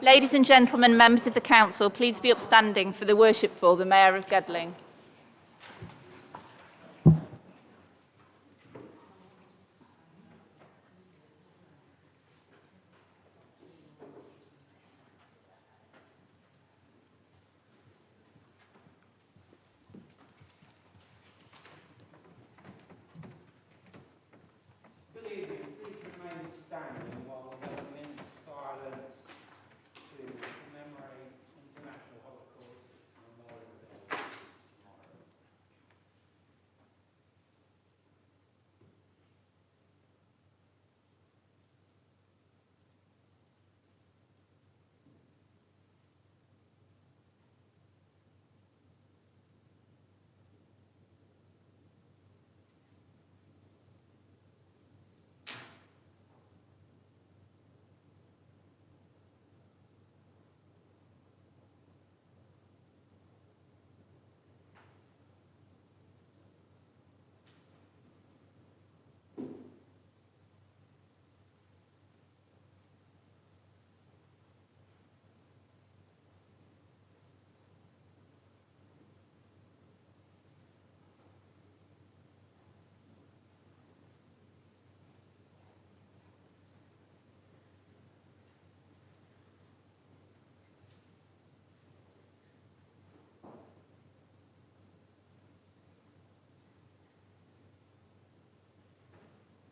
Ladies and gentlemen, members of the Council, please be upstanding for the worshipful, the Mayor of Gedling. Good evening. Please remain standing while we have a minute's silence to commemorate International Holocaust Memorial Day tomorrow.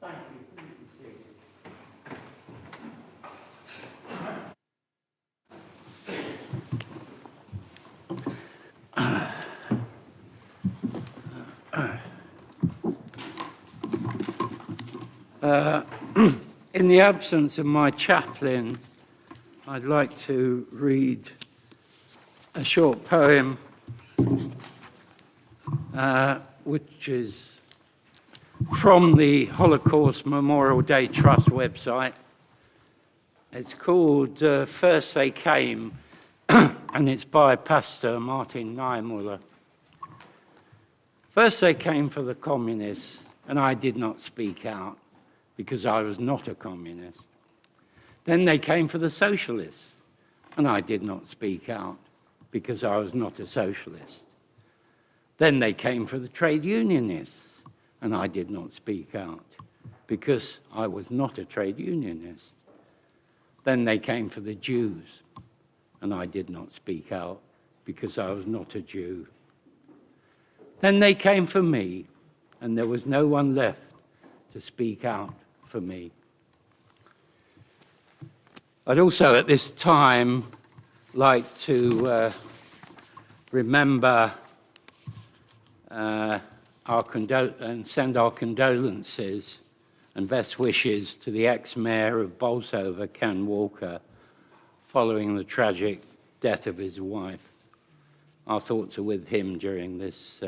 Thank you. Please be seated. In the absence of my chaplain, I'd like to read a short poem which is from the Holocaust Memorial Day Trust website. It's called First They Came, and it's by Pastor Martin Niemöller. First they came for the communists, and I did not speak out because I was not a communist. Then they came for the socialists, and I did not speak out because I was not a socialist. Then they came for the trade unionists, and I did not speak out because I was not a trade unionist. Then they came for the Jews, and I did not speak out because I was not a Jew. Then they came for me, and there was no one left to speak out for me. I'd also at this time like to remember and send our condolences and best wishes to the ex-mayor of Bolsover, Ken Walker, following the tragic death of his wife. Our thoughts are with him during this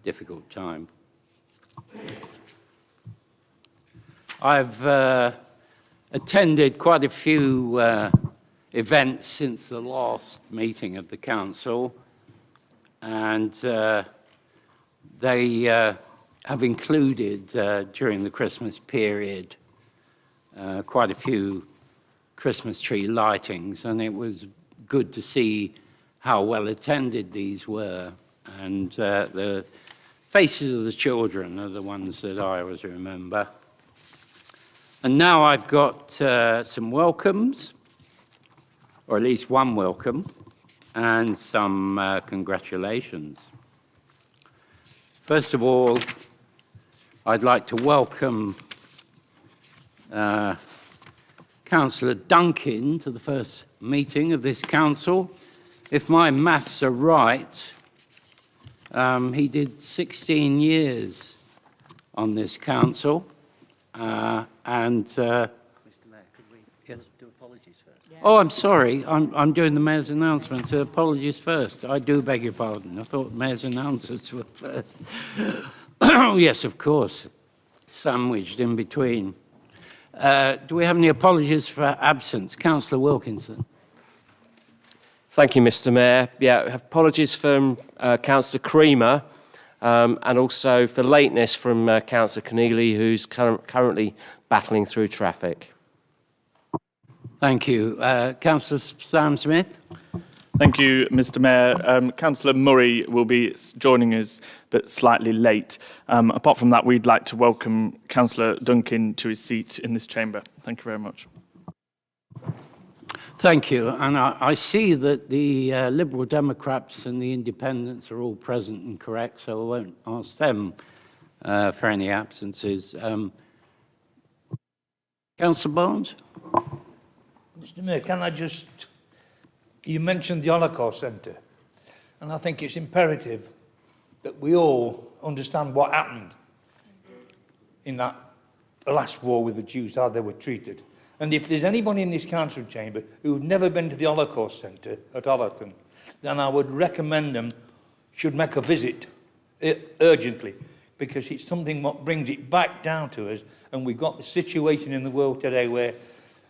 difficult time. I've attended quite a few events since the last meeting of the council, and they have included, during the Christmas period, quite a few Christmas tree lightings, and it was good to see how well attended these were, and the faces of the children are the ones that I always remember. And now I've got some welcomes, or at least one welcome, and some congratulations. First of all, I'd like to welcome Councillor Duncan to the first meeting of this council. If my maths are right, he did 16 years on this council. Mr. Mayor, could we do apologies first? Yeah. Oh, I'm sorry. I'm doing the mayor's announcements. So apologies first. I do beg your pardon. I thought mayor's announcements were first. Oh, yes, of course. Sandwiched in between. Do we have any apologies for absence? Councillor Wilkinson. Thank you, Mr. Mayor. Yeah, we have apologies from Councillor Creamer, and also for lateness from Councillor Keneally, who's currently battling through traffic. Thank you. Councillor Sam Smith. Thank you, Mr Mayor. Councillor Murray will be joining us, but slightly late. Apart from that, we'd like to welcome Councillor Duncan to his seat in this chamber. Thank you very much. Thank you. And I see that the Liberal Democrats and the Independents are all present and correct, so I won't ask them for any absences. Councillor Barnes? Mr Mayor, can I just... You mentioned the Holocaust Centre, and I think it's imperative that we all understand what happened in that last war with the Jews, how they were treated. And if there's anybody in this council chamber who've never been to the Holocaust Centre at Ollerton, then I would recommend them should make a visit urgently, because it's something what brings it back down to us. And we've got the situation in the world today where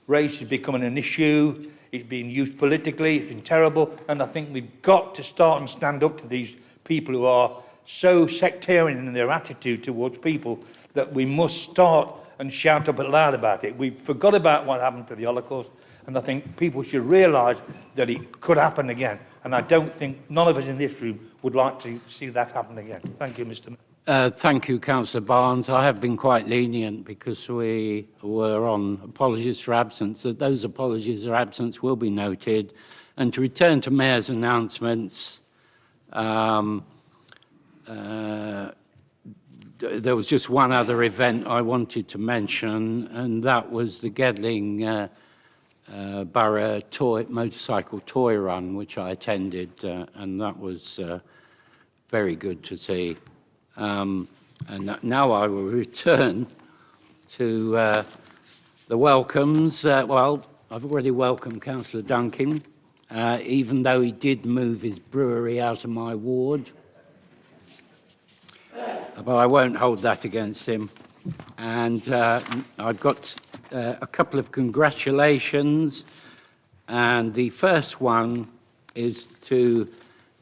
race is becoming an issue, it's being used politically, it's been terrible, and I think we've got to start and stand up to these people who are so sectarian in their attitude towards people that we must start and shout up loud about it. We forgot about what happened to the Holocaust, and I think people should realise that it could happen again. And I don't think none of us in this room would like to see that happen again. Thank you, Mr. Mayor. Thank you, Councillor Barnes. I have been quite lenient because we were on apologies for absence. That those apologies for absence will be noted. And to return to Mayor's announcements, there was just one other event I wanted to mention, and that was the Gedling Borough motorcycle toy run, which I attended, and that was very good to see. And now I will return to the welcomes. Well, I've already welcomed Councillor Duncan, even though he did move his brewery out of my ward. But I won't hold that against him. And I've got a couple of congratulations. And the first one is to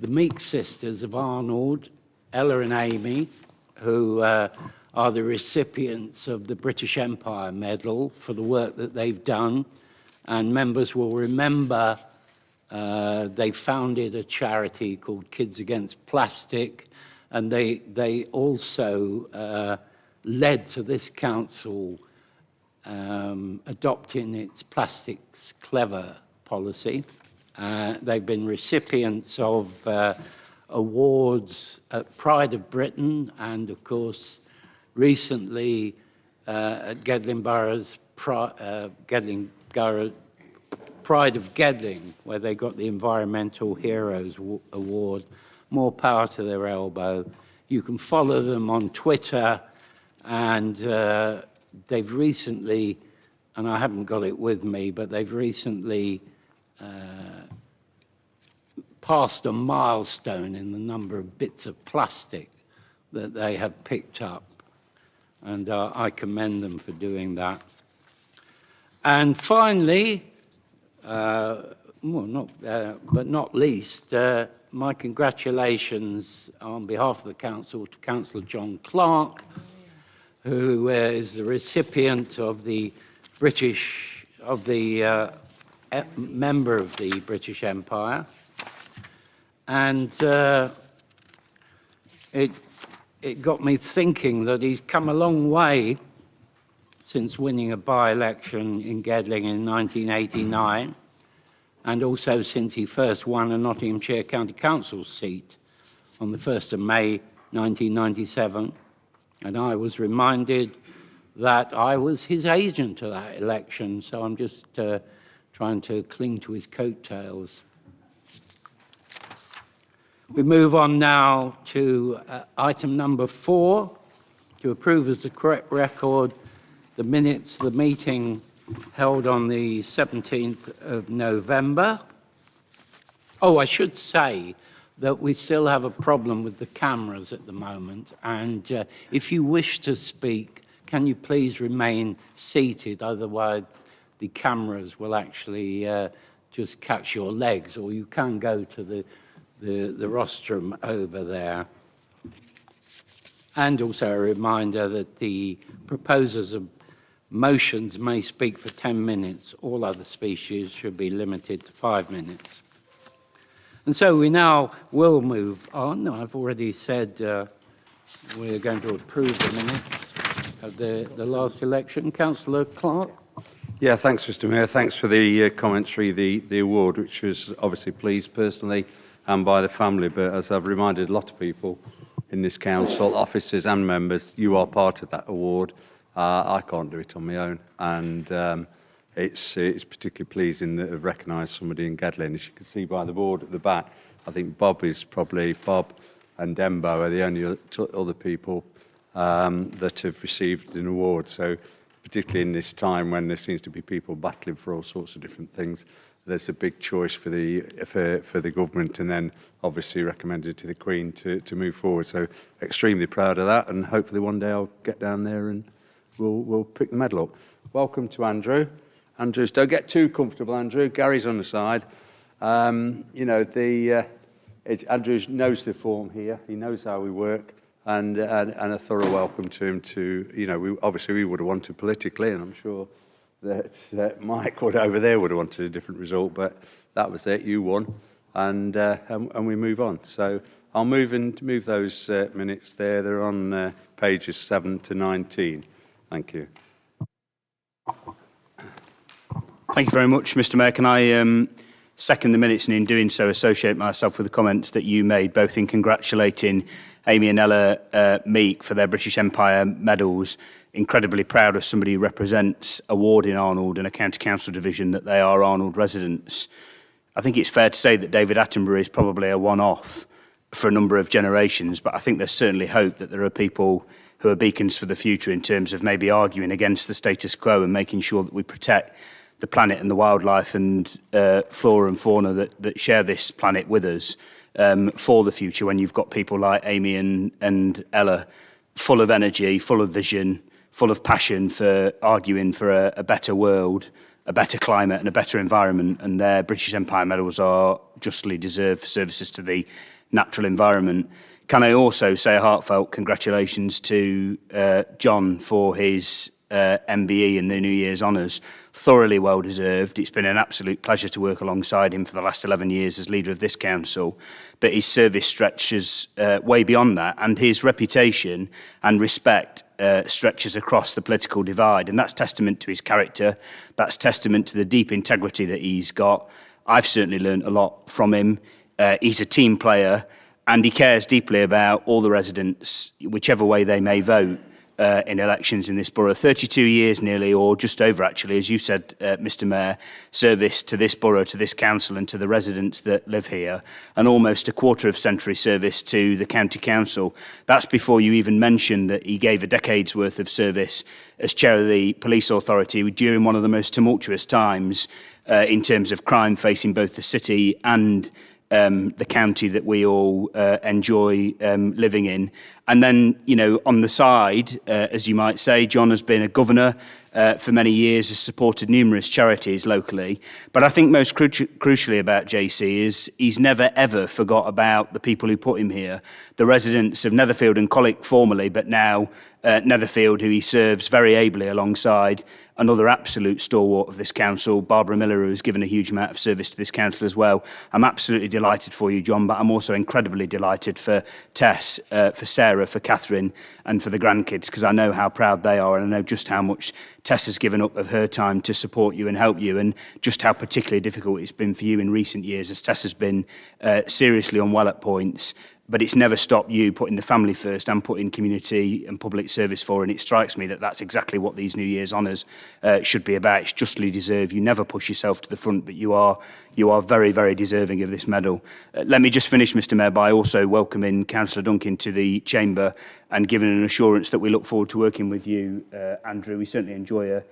the Meek sisters of Arnold, Ella and Amy, who are the recipients of the British Empire Medal for the work that they've done. And members will remember they founded a charity called Kids Against Plastic, and they also led to this council adopting its Plastics Clever policy. They've been recipients of awards at Pride of Britain, and of course recently at Gedling Borough's Gedling Borough Pride of Gedling, where they got the Environmental Heroes Award. More power to their elbow. You can follow them on Twitter, and they've recently, and I haven't got it with me, but they've recently passed a milestone in the number of bits of plastic that they have picked up. And I commend them for doing that. And finally, but not least, my congratulations on behalf of the council to Councillor John Clark, who is the recipient of the member of the British Empire. And it got me thinking that he's come a long way since winning a by-election in Gedling in 1989, and also since he first won a Nottinghamshire County Council seat on the 1st of May 1997. And I was reminded that I was his agent to that election, so I'm just trying to cling to his coattails. We move on now to item number 4, to approve as the correct record the minutes of the meeting held on the 17th of November. Oh, I should say that we still have a problem with the cameras at the moment, and if you wish to speak, can you please remain seated, otherwise the cameras will actually just catch your legs, or you can go to the rostrum over there. And also a reminder that the proposers of motions may speak for 10 minutes. All other species should be limited to 5 minutes. And so we now will move on. I've already said we're going to approve the minutes of the last election. Councillor Clark? Yeah, thanks, Mr. Mayor. Thanks for the commentary, the award, which was obviously pleased personally and by the family. But as I've reminded a lot of people in this council, officers and members, you are part of that award. I can't do it on my own, and it's particularly pleasing that I've recognised somebody in Gedling. As you can see by the board at the back, I think Bob and Dembo are the only other people that have received an award. So particularly in this time when there seems to be people battling for all sorts of different things, there's a big choice for the government, and then obviously recommended to the Queen to move forward. So extremely proud of that, and hopefully one day I'll get down there and we'll pick the medal up. Welcome to Andrew. Andrews, don't get too comfortable, Andrew. Gary's on the side. You know, Andrews knows the form here. He knows how we work, and a thorough welcome to him. Obviously we would have wanted politically, and I'm sure that Mike over there would have wanted a different result, but that was it. You won, and we move on. So I'll move those minutes there. They're on pages 7 to 19. Thank you. Thank you very much, Mr. Mayor. Can I second the minutes, and in doing so associate myself with the comments that you made, both in congratulating Amy and Ella Meek for their British Empire medals. Incredibly proud as somebody who represents a ward in Arnold and a county council division that they are Arnold residents. I think it's fair to say that David Attenborough is probably a one-off for a number of generations, but I think there's certainly hope that there are people who are beacons for the future in terms of maybe arguing against the status quo and making sure that we protect the planet and the wildlife and flora and fauna that share this planet with us for the future, when you've got people like Amy and Ella full of energy, full of vision, full of passion for arguing for a better world, a better climate and a better environment, and their British Empire medals are justly deserved for services to the natural environment. Can I also say a heartfelt congratulations to John for his MBE and the New Year's honours. Thoroughly well deserved. It's been an absolute pleasure to work alongside him for the last 11 years as leader of this council, but his service stretches way beyond that, and his reputation and respect stretches across the political divide, and that's testament to his character. That's testament to the deep integrity that he's got. I've certainly learned a lot from him. He's a team player, and he cares deeply about all the residents, whichever way they may vote in elections in this borough. 32 years nearly, or just over actually, as you said, Mr. Mayor, service to this borough, to this council and to the residents that live here, and almost a quarter of century service to the county council. That's before you even mentioned that he gave a decade's worth of service as chair of the police authority during one of the most tumultuous times in terms of crime facing both the city and the county that we all enjoy living in. And then, you know, on the side, as you might say, John has been a governor for many years, has supported numerous charities locally. But I think most crucially about JC is he's never ever forgot about the people who put him here. The residents of Netherfield and Colwick formerly, but now Netherfield, who he serves very ably alongside another absolute stalwart of this council, Barbara Miller, who has given a huge amount of service to this council as well. I'm absolutely delighted for you, John, but I'm also incredibly delighted for Tess, for Sarah, for Catherine, and for the grandkids, because I know how proud they are, and I know just how much Tess has given up of her time to support you and help you, and just how particularly difficult it's been for you in recent years, as Tess has been seriously unwell at points. But it's never stopped you putting the family first and putting community and public service for. And it strikes me that that's exactly what these New Year's honours should be about. It's justly deserved. You never push yourself to the front, but you are very, very deserving of this medal. Let me just finish, Mr. Mayor, by also welcoming Councillor Duncan to the chamber and giving an assurance that we look forward to working with you, Andrew. We certainly enjoy a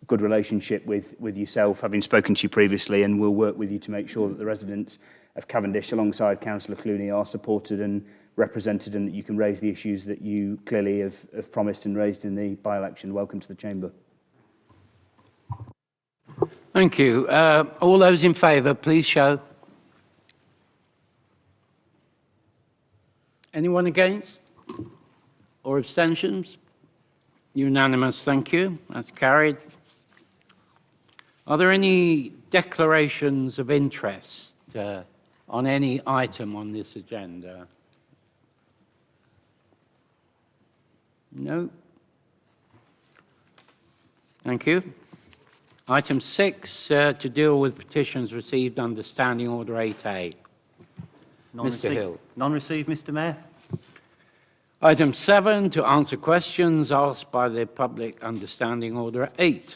good relationship with yourself, having spoken to you previously, and we'll work with you to make sure that the residents of Cavendish alongside Councillor Clooney are supported and represented, and that you can raise the issues that you clearly have promised and raised in the by-election. Welcome to the chamber. Thank you. All those in favour, please show. Anyone against or abstentions? Unanimous, thank you. That's carried. Are there any declarations of interest on any item on this agenda? No. Thank you. Item 6, to deal with petitions received under Standing Order 8A. Mr. Hill. Non-received, Mr. Mayor. Item 7, to answer questions asked by the public under Standing Order 8.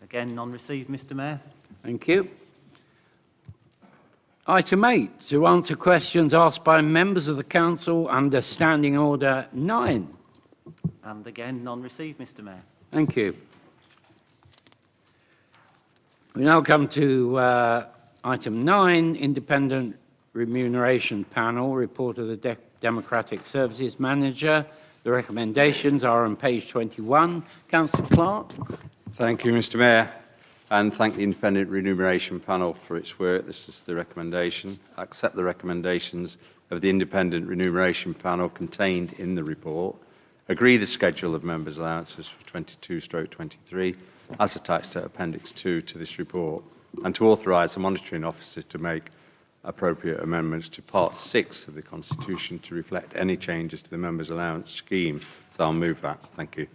Again, non-received, Mr. Mayor. Thank you. Item 8, to answer questions asked by members of the Council under Standing Order 9. And again, non-received, Mr. Mayor. Thank you. We now come to item 9, Independent Remuneration Panel, report of the Democratic Services Manager. The recommendations are on page 21. Councillor Clark. Thank you, Mr. Mayor, and thank the Independent Remuneration Panel for its work. This is the recommendation. Accept the recommendations of the Independent Remuneration Panel contained in the report. Agree the schedule of members' allowances for 22/23 as attached to Appendix 2 to this report, and to authorise the monitoring officers to make appropriate amendments to Part 6 of the Constitution to reflect any changes to the members' allowance scheme. So I'll move that. Thank you.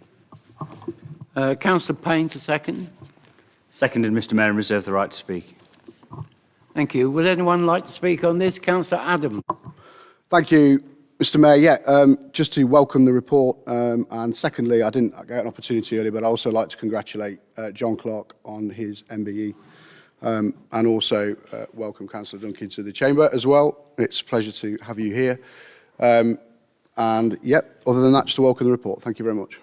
Councillor Payne to second. Seconded, Mr. Mayor, and reserve the right to speak. Thank you. Would anyone like to speak on this? Councillor Adam. Thank you, Mr. Mayor. Just to welcome the report, and secondly, I didn't get an opportunity earlier, but I also like to congratulate John Clark on his MBE, and also welcome Councillor Duncan to the Chamber as well. It's a pleasure to have you here. And other than that, just to welcome the report. Thank you very much.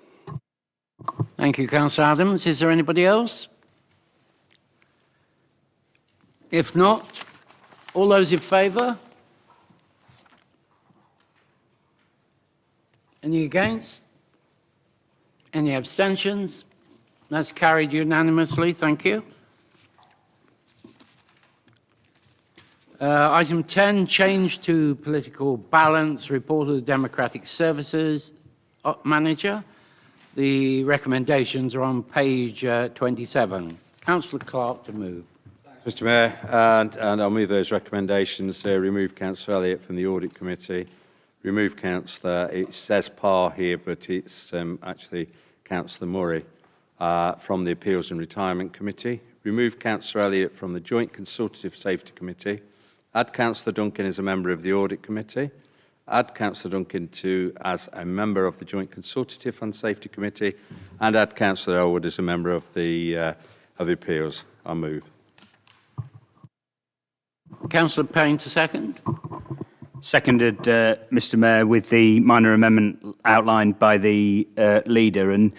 Thank you, Councillor Adams. Is there anybody else? If not, all those in favour? Any against? Any abstentions? That's carried unanimously. Thank you. Item 10, change to political balance, report of the Democratic Services Manager. The recommendations are on page 27. Councillor Clark to move. Mr. Mayor, and I'll move those recommendations. Remove Councillor Elliott from the Audit Committee. Remove Councillor, it says Parr here, but it's actually Councillor Murray from the Appeals and Retirement Committee. Remove Councillor Elliott from the Joint Consultative Safety Committee. Add Councillor Duncan as a member of the Audit Committee. Add Councillor Duncan as a member of the Joint Consultative and Safety Committee, and add Councillor Elwood as a member of the Appeals. I'll move. Councillor Payne to second. Seconded, Mr. Mayor, with the minor amendment outlined by the leader. And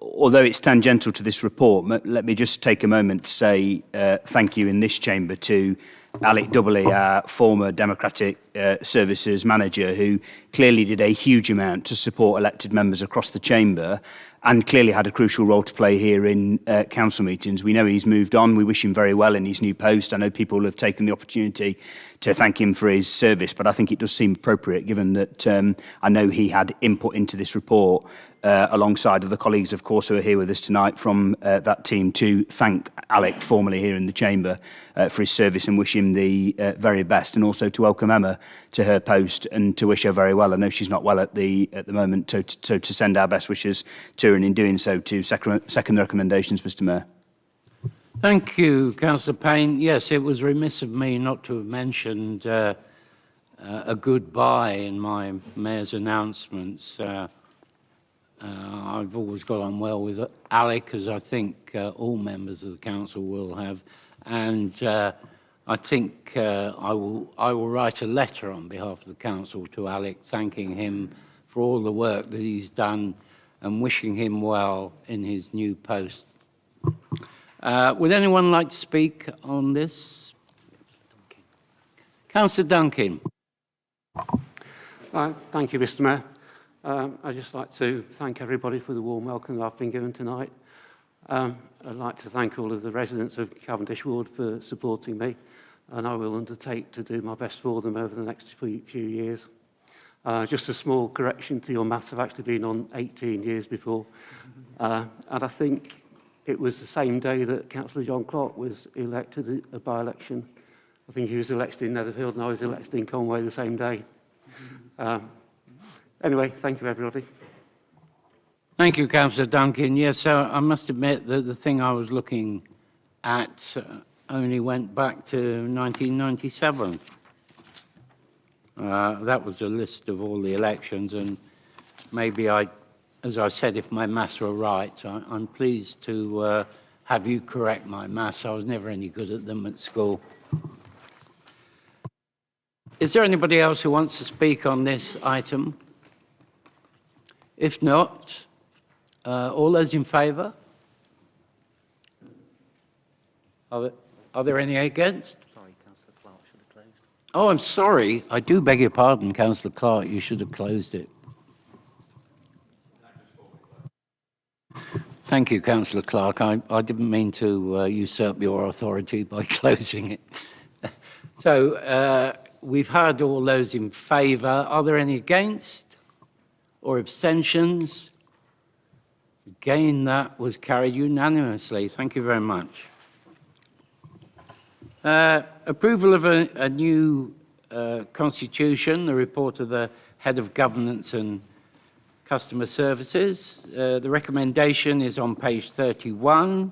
although it's tangential to this report, let me just take a moment to say thank you in this chamber to Alec Doubley, our former Democratic Services Manager, who clearly did a huge amount to support elected members across the chamber and clearly had a crucial role to play here in council meetings. We know he's moved on. We wish him very well in his new post. I know people have taken the opportunity to thank him for his service, but I think it does seem appropriate given that I know he had input into this report alongside other colleagues, of course, who are here with us tonight from that team, to thank Alec formally here in the chamber for his service and wish him the very best, and also to welcome Emma to her post and to wish her very well. I know she's not well at the moment, so to send our best wishes to her, and in doing so to second the recommendations, Mr. Mayor. Thank you, Councillor Payne. Yes, it was remiss of me not to have mentioned a goodbye in my mayor's announcements. I've always got on well with Alec, as I think all members of the council will have, and I think I will write a letter on behalf of the council to Alec, thanking him for all the work that he's done and wishing him well in his new post. Would anyone like to speak on this? Councillor Duncan. Thank you, Mr. Mayor. I'd just like to thank everybody for the warm welcome that I've been given tonight. I'd like to thank all of the residents of Cavendish Ward for supporting me, and I will undertake to do my best for them over the next few years. Just a small correction to your maths, I've actually been on 18 years before. And I think it was the same day that Councillor John Clark was elected, a by-election. I think he was elected in Netherfield and I was elected in Conway the same day. Anyway, thank you, everybody. Thank you, Councillor Duncan. Yes, so I must admit that the thing I was looking at only went back to 1997. That was a list of all the elections, and maybe as I said, if my maths were right, I'm pleased to have you correct my maths. I was never any good at them at school. Is there anybody else who wants to speak on this item? If not, all those in favour? Are there any against? Sorry, Councillor Clark should have closed. Oh, I'm sorry. I do beg your pardon, Councillor Clark. You should have closed it. Thank you, Councillor Clark. I didn't mean to usurp your authority by closing it. So we've heard all those in favour. Are there any against or abstentions? Again, that was carried unanimously. Thank you very much. Approval of a new constitution, the report of the Head of Governance and Customer Services. The recommendation is on page 31.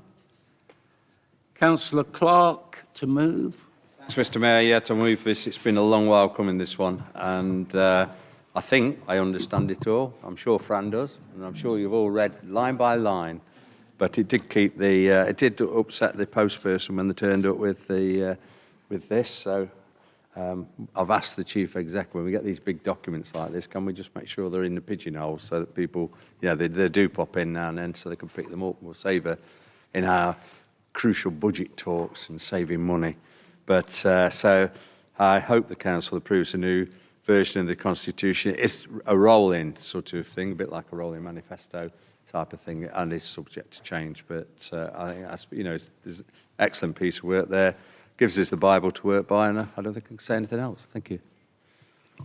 Councillor Clark to move. Thanks, Mr. Mayor. Yeah, to move this. It's been a long while coming, this one. And I think I understand it all. I'm sure Fran does. And I'm sure you've all read line by line. But it did keep the, it did upset the post person when they turned up with this. So I've asked the chief exec, when we get these big documents like this, can we just make sure they're in the pigeonholes so that people, they do pop in now and then so they can pick them up. We'll save her in our crucial budget talks and saving money. But so I hope the council approves a new version of the constitution. It's a rolling sort of thing, a bit like a rolling manifesto type of thing, and is subject to change. But I think that's, there's an excellent piece of work there. Gives us the Bible to work by, and I don't think I can say anything else. Thank you.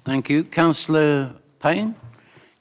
Thank you. Councillor Payne?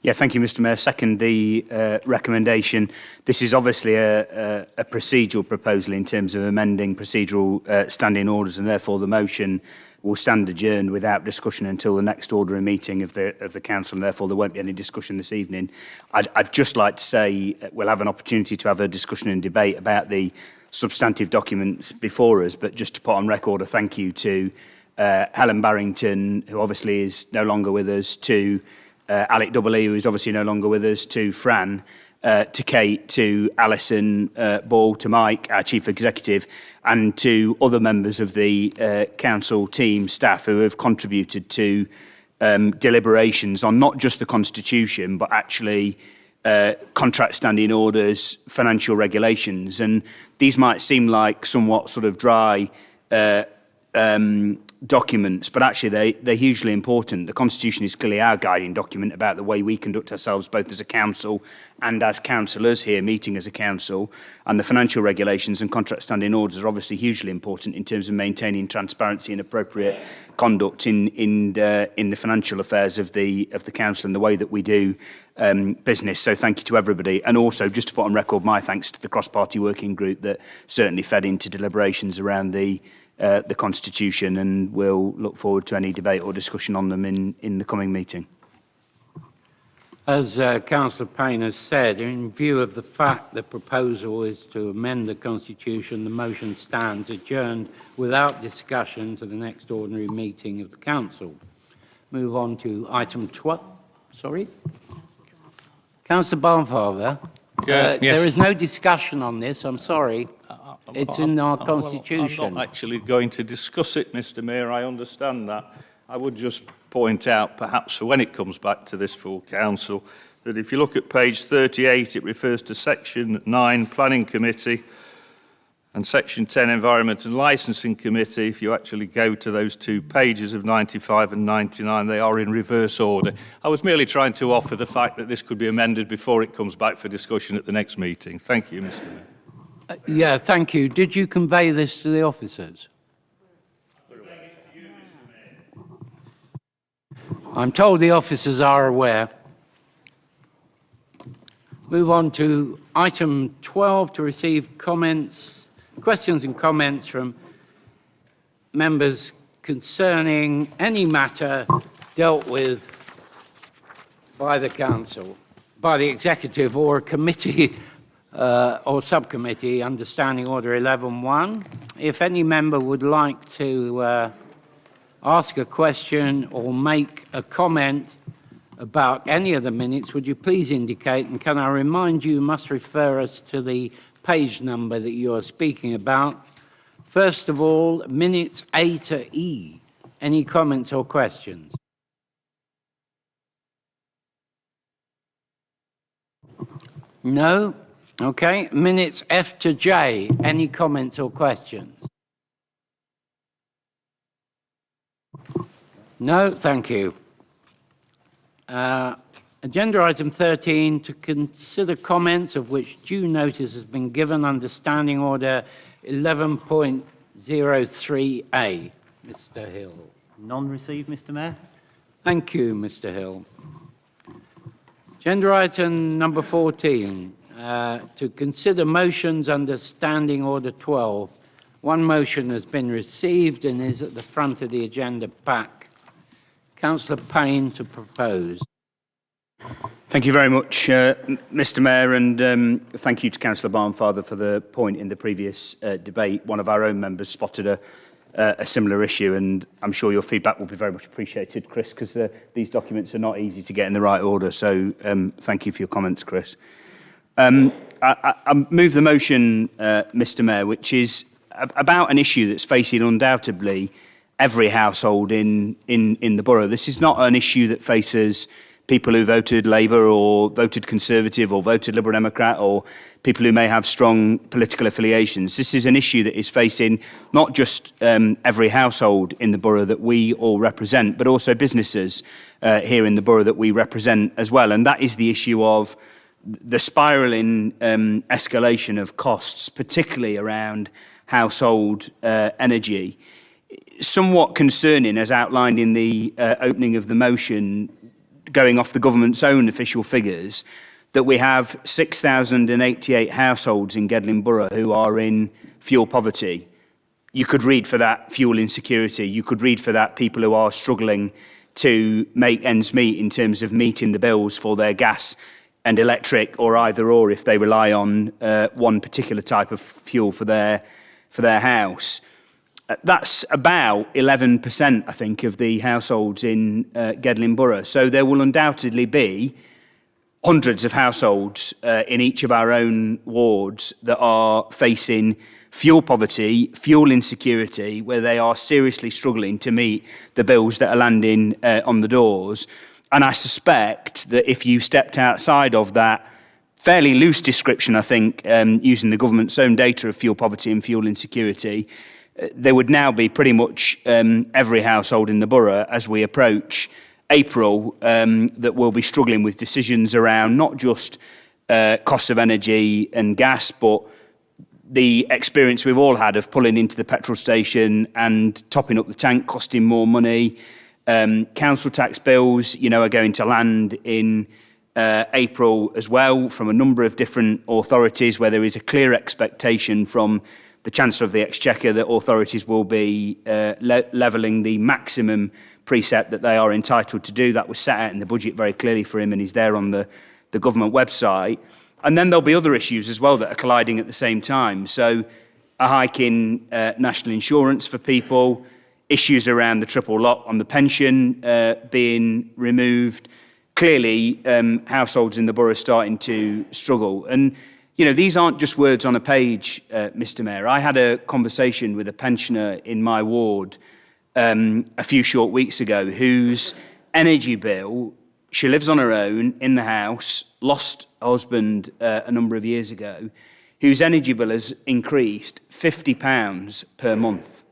Yeah, thank you, Mr. Mayor. Second the recommendation. This is obviously a procedural proposal in terms of amending procedural standing orders, and therefore the motion will stand adjourned without discussion until the next ordinary meeting of the council, and therefore there won't be any discussion this evening. I'd just like to say we'll have an opportunity to have a discussion and debate about the substantive documents before us, but just to put on record a thank you to Helen Barrington, who obviously is no longer with us, to Alec Doubley, who is obviously no longer with us, to Fran, to Kate, to Alison Ball, to Mike, our Chief Executive, and to other members of the council team, staff who have contributed to deliberations on not just the Constitution, but actually contract standing orders, financial regulations. And these might seem like somewhat sort of dry documents, but actually they're hugely important. The Constitution is clearly our guiding document about the way we conduct ourselves both as a council and as councillors here meeting as a council, and the financial regulations and contract standing orders are obviously hugely important in terms of maintaining transparency and appropriate conduct in the financial affairs of the council and the way that we do business. So thank you to everybody, and also just to put on record my thanks to the cross-party working group that certainly fed into deliberations around the Constitution, and we'll look forward to any debate or discussion on them in the coming meeting. As Councillor Payne has said, in view of the fact the proposal is to amend the Constitution, the motion stands adjourned without discussion to the next ordinary meeting of the Council. Move on to item 12. Sorry? Councillor Barnfather? Yes. There is no discussion on this, I'm sorry. It's in our Constitution. I'm not actually going to discuss it, Mr. Mayor, I understand that. I would just point out, perhaps for when it comes back to this full council, that if you look at page 38, it refers to section 9, Planning Committee, and section 10, Environment and Licensing Committee. If you actually go to those two pages of 95 and 99, they are in reverse order. I was merely trying to offer the fact that this could be amended before it comes back for discussion at the next meeting. Thank you, Mr. Mayor. Yeah, thank you. Did you convey this to the officers? I'm told the officers are aware. Move on to item 12 to receive questions and comments from members concerning any matter dealt with by the council, by the executive or a committee or subcommittee under Standing Order 11.1. If any member would like to ask a question or make a comment about any of the minutes, would you please indicate? And can I remind you, you must refer us to the page number that you are speaking about. First of all, minutes A to E. Any comments or questions? No? Okay. Minutes F to J. Any comments or questions? No? Thank you. Agenda item 13, to consider comments of which due notice has been given under Standing Order 11.03A. Mr. Hill. None received, Mr. Mayor. Thank you, Mr. Hill. Agenda item number 14, to consider motions under Standing Order 12. One motion has been received and is at the front of the agenda pack. Councillor Payne to propose. Thank you very much, Mr. Mayor, and thank you to Councillor Barnfather for the point in the previous debate. One of our own members spotted a similar issue, and I'm sure your feedback will be very much appreciated, Chris, because these documents are not easy to get in the right order. So thank you for your comments, Chris. I move the motion, Mr. Mayor, which is about an issue that's facing undoubtedly every household in the borough. This is not an issue that faces people who voted Labour or voted Conservative or voted Liberal Democrat or people who may have strong political affiliations. This is an issue that is facing not just every household in the borough that we all represent, but also businesses here in the borough that we represent as well. And that is the issue of the spiralling escalation of costs, particularly around household energy. Somewhat concerning, as outlined in the opening of the motion, going off the government's own official figures, that we have 6,088 households in Gedling Borough who are in fuel poverty. You could read for that fuel insecurity. You could read for that people who are struggling to make ends meet in terms of meeting the bills for their gas and electric, or either or, if they rely on one particular type of fuel for their house. That's about 11%, I think, of the households in Gedling Borough. So there will undoubtedly be hundreds of households in each of our own wards that are facing fuel poverty, fuel insecurity, where they are seriously struggling to meet the bills that are landing on the doors. And I suspect that if you stepped outside of that fairly loose description, I think, using the government's own data of fuel poverty and fuel insecurity, there would now be pretty much every household in the borough as we approach April that will be struggling with decisions around not just costs of energy and gas, but the experience we've all had of pulling into the petrol station and topping up the tank costing more money. Council tax bills, are going to land in April as well from a number of different authorities, where there is a clear expectation from the Chancellor of the Exchequer that authorities will be levelling the maximum precept that they are entitled to do. That was set out in the budget very clearly for him, and he's there on the government website. And then there'll be other issues as well that are colliding at the same time. So a hike in national insurance for people, issues around the triple lock on the pension being removed. Clearly, households in the borough are starting to struggle. And these aren't just words on a page, Mr. Mayor. I had a conversation with a pensioner in my ward a few short weeks ago whose energy bill, she lives on her own in the house, lost her husband a number of years ago, whose energy bill has increased £50 per month.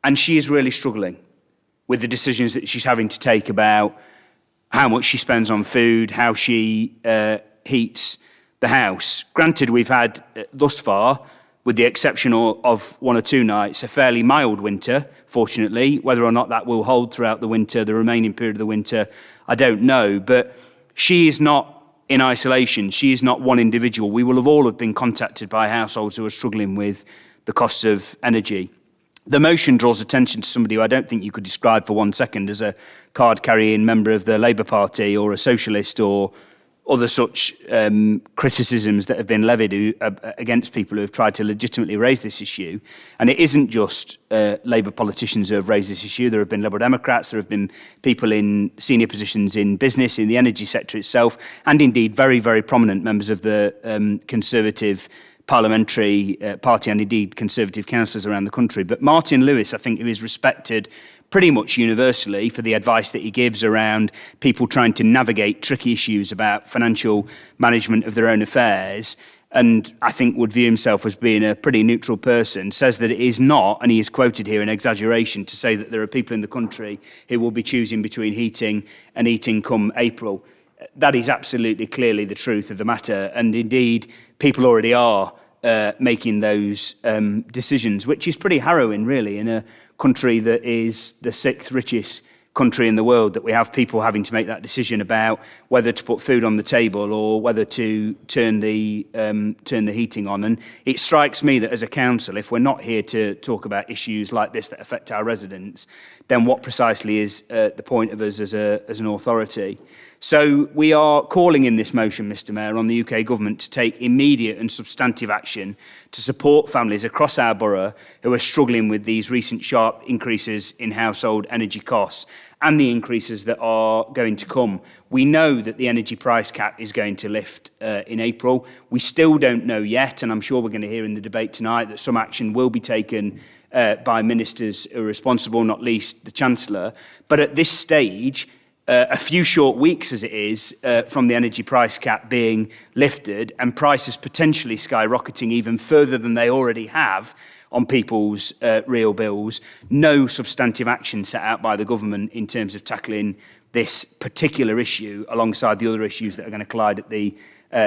And she is really struggling with the decisions that she's having to take about how much she spends on food, how she heats the house. Granted, we've had thus far with the exception of 1 or 2 nights, a fairly mild winter, fortunately. Whether or not that will hold throughout the winter, the remaining period of the winter, I don't know. But she is not in isolation. She is not one individual. We will have all been contacted by households who are struggling with the costs of energy. The motion draws attention to somebody who I don't think you could describe for 1 second as a card-carrying member of the Labour Party or a socialist or other such criticisms that have been levied against people who have tried to legitimately raise this issue. And it isn't just Labour politicians who have raised this issue. There have been Liberal Democrats, there have been people in senior positions in business, in the energy sector itself, and indeed very, very prominent members of the Conservative parliamentary party and indeed Conservative councillors around the country. But Martin Lewis, I think, who is respected pretty much universally for the advice that he gives around people trying to navigate tricky issues about financial management of their own affairs, and I think would view himself as being a pretty neutral person, says that it is not, and he is quoted here in exaggeration, to say that there are people in the country who will be choosing between heating and eating come April. That is absolutely clearly the truth of the matter, and indeed people already are making those decisions, which is pretty harrowing, really, in a country that is the 6th richest country in the world, that we have people having to make that decision about whether to put food on the table or whether to turn the heating on. And it strikes me that as a council, if we're not here to talk about issues like this that affect our residents, then what precisely is the point of us as an authority? So we are calling in this motion, Mr Mayor, on the UK Government to take immediate and substantive action to support families across our borough who are struggling with these recent sharp increases in household energy costs and the increases that are going to come. We know that the energy price cap is going to lift in April. We still don't know yet, and I'm sure we're going to hear in the debate tonight that some action will be taken by ministers who are responsible, not least the Chancellor. But at this stage, a few short weeks as it is from the energy price cap being lifted and prices potentially skyrocketing even further than they already have on people's real bills, no substantive action set out by the government in terms of tackling this particular issue alongside the other issues that are going to collide at the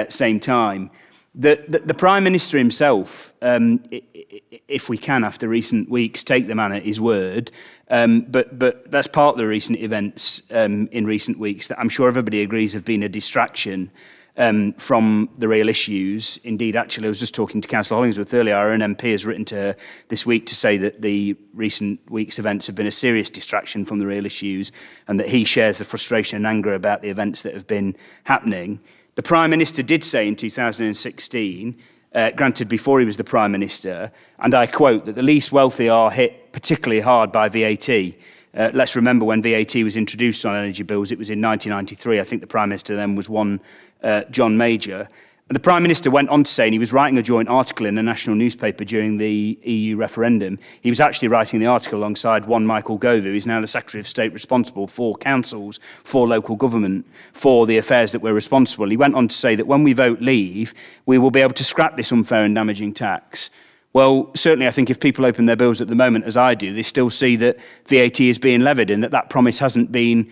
same time. The Prime Minister himself, if we can, after recent weeks, take the man at his word, but that's part of the recent events in recent weeks that I'm sure everybody agrees have been a distraction from the real issues. Indeed, actually, I was just talking to Councillor Hollingsworth earlier. Our own MP has written to her this week to say that the recent week's events have been a serious distraction from the real issues and that he shares the frustration and anger about the events that have been happening. The Prime Minister did say in 2016, granted before he was the Prime Minister, and I quote, that the least wealthy are hit particularly hard by VAT. Let's remember when VAT was introduced on energy bills, it was in 1993. I think the Prime Minister then was one John Major. And the Prime Minister went on to say, and he was writing a joint article in a national newspaper during the EU referendum, he was actually writing the article alongside one Michael Gove, who is now the Secretary of State responsible for councils, for local government, for the affairs that we're responsible. He went on to say that when we vote leave, we will be able to scrap this unfair and damaging tax. Well, certainly I think if people open their bills at the moment, as I do, they still see that VAT is being levied and that promise hasn't been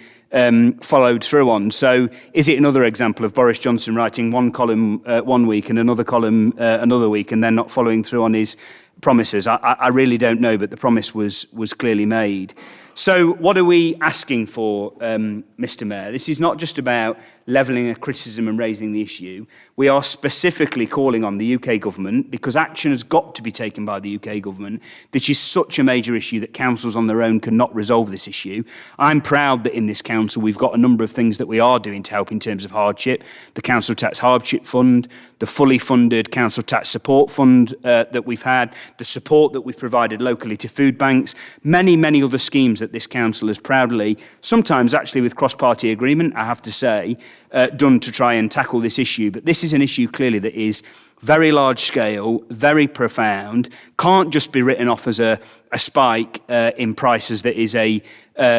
followed through on. So is it another example of Boris Johnson writing one column 1 week and another column another week and then not following through on his promises? I really don't know, but the promise was clearly made. So what are we asking for, Mr Mayor? This is not just about levelling a criticism and raising the issue. We are specifically calling on the UK government, because action has got to be taken by the UK government. This is such a major issue that councils on their own cannot resolve this issue. I'm proud that in this council we've got a number of things that we are doing to help in terms of hardship. The Council Tax Hardship Fund, the fully funded Council Tax Support Fund that we've had, the support that we've provided locally to food banks, many, many other schemes that this council has proudly, sometimes actually with cross-party agreement, I have to say, done to try and tackle this issue. But this is an issue clearly that is very large scale, very profound, can't just be written off as a spike in prices that is a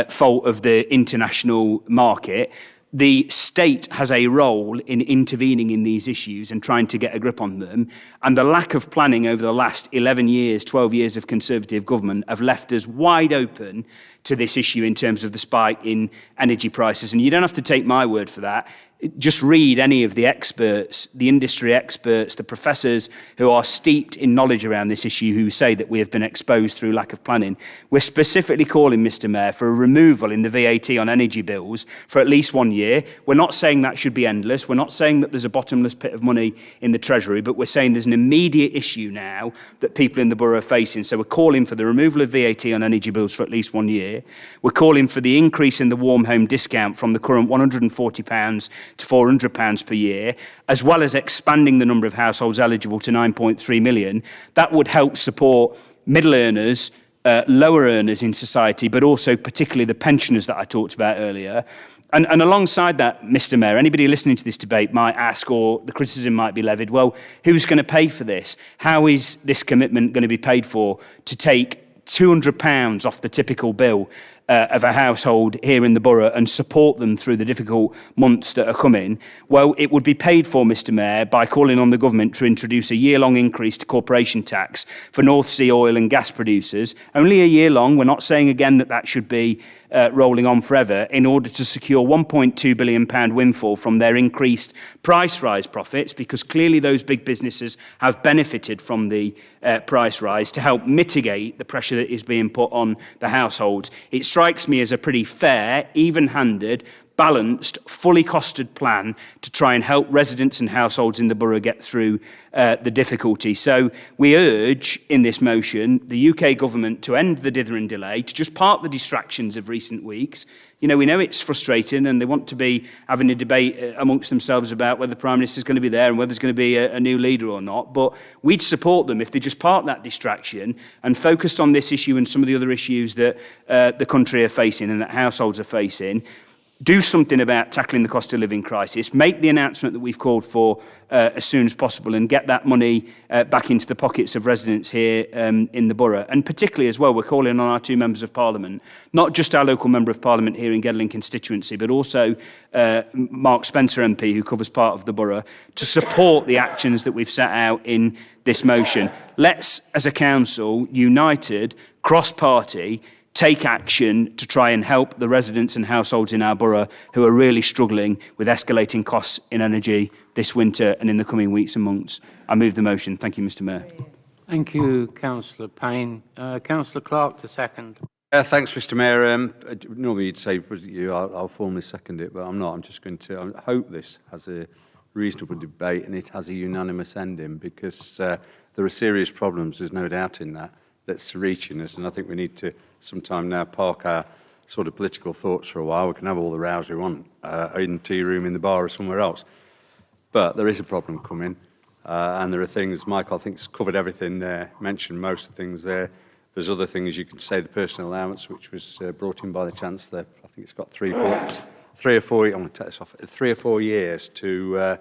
fault of the international market. The state has a role in intervening in these issues and trying to get a grip on them. And the lack of planning over the last 11 years, 12 years of Conservative government have left us wide open to this issue in terms of the spike in energy prices. And you don't have to take my word for that. just read any of the experts, the industry experts, the professors who are steeped in knowledge around this issue who say that we have been exposed through lack of planning. We're specifically calling, Mr. Mayor, for a removal in the VAT on energy bills for at least 1 year. We're not saying that should be endless. We're not saying that there's a bottomless pit of money in the Treasury, but we're saying there's an immediate issue now that people in the borough are facing. So we're calling for the removal of VAT on energy bills for at least 1 year. We're calling for the increase in the warm home discount from the current £140 to £400 per year, as well as expanding the number of households eligible to 9.3 million. That would help support middle earners, lower earners in society, but also particularly the pensioners that I talked about earlier. And alongside that, Mr. Mayor, anybody listening to this debate might ask, or the criticism might be levied, well, who's going to pay for this? How is this commitment going to be paid for to take £200 off the typical bill of a household here in the borough and support them through the difficult months that are coming? Well, it would be paid for, Mr. Mayor, by calling on the government to introduce a year-long increase to corporation tax for North Sea oil and gas producers. Only a year long. We're not saying again that that should be rolling on forever, in order to secure £1.2 billion windfall from their increased price rise profits, because clearly those big businesses have benefited from the price rise to help mitigate the pressure that is being put on the households. It strikes me as a pretty fair, even-handed, balanced, fully costed plan to try and help residents and households in the borough get through the difficulty. So we urge in this motion the UK government to end the dithering delay, to just park the distractions of recent weeks. You know, we know it's frustrating and they want to be having a debate amongst themselves about whether the Prime Minister is going to be there and whether there's going to be a new leader or not. But we'd support them if they just parked that distraction and focused on this issue and some of the other issues that the country are facing and that households are facing. Do something about tackling the cost of living crisis, make the announcement that we've called for as soon as possible, and get that money back into the pockets of residents here in the borough. And particularly as well, we're calling on our two members of Parliament, not just our local Member of Parliament here in Gedling constituency, but also Mark Spencer MP, who covers part of the borough, to support the actions that we've set out in this motion. Let's, as a council, united, cross-party, take action to try and help the residents and households in our borough who are really struggling with escalating costs in energy this winter and in the coming weeks and months. I move the motion. Thank you, Mr. Mayor. Thank you, Councillor Payne. Councillor Clark to second. Thanks, Mr. Mayor. Normally you'd say, was it you? I'll formally second it, but I'm not. I'm just going to, I hope this has a reasonable debate and it has a unanimous ending, because there are serious problems, there's no doubt in that, that's reaching us, and I think we need to sometime now park our sort of political thoughts for a while. We can have all the rows we want in the tea room, in the bar or somewhere else. But there is a problem coming, and there are things, Michael, I think, has covered everything there, mentioned most of the things there. There's other things, you can say the personal allowance, which was brought in by the Chancellor. I think it's got 3 or 4, I'm going to take this off, 3 or 4 years to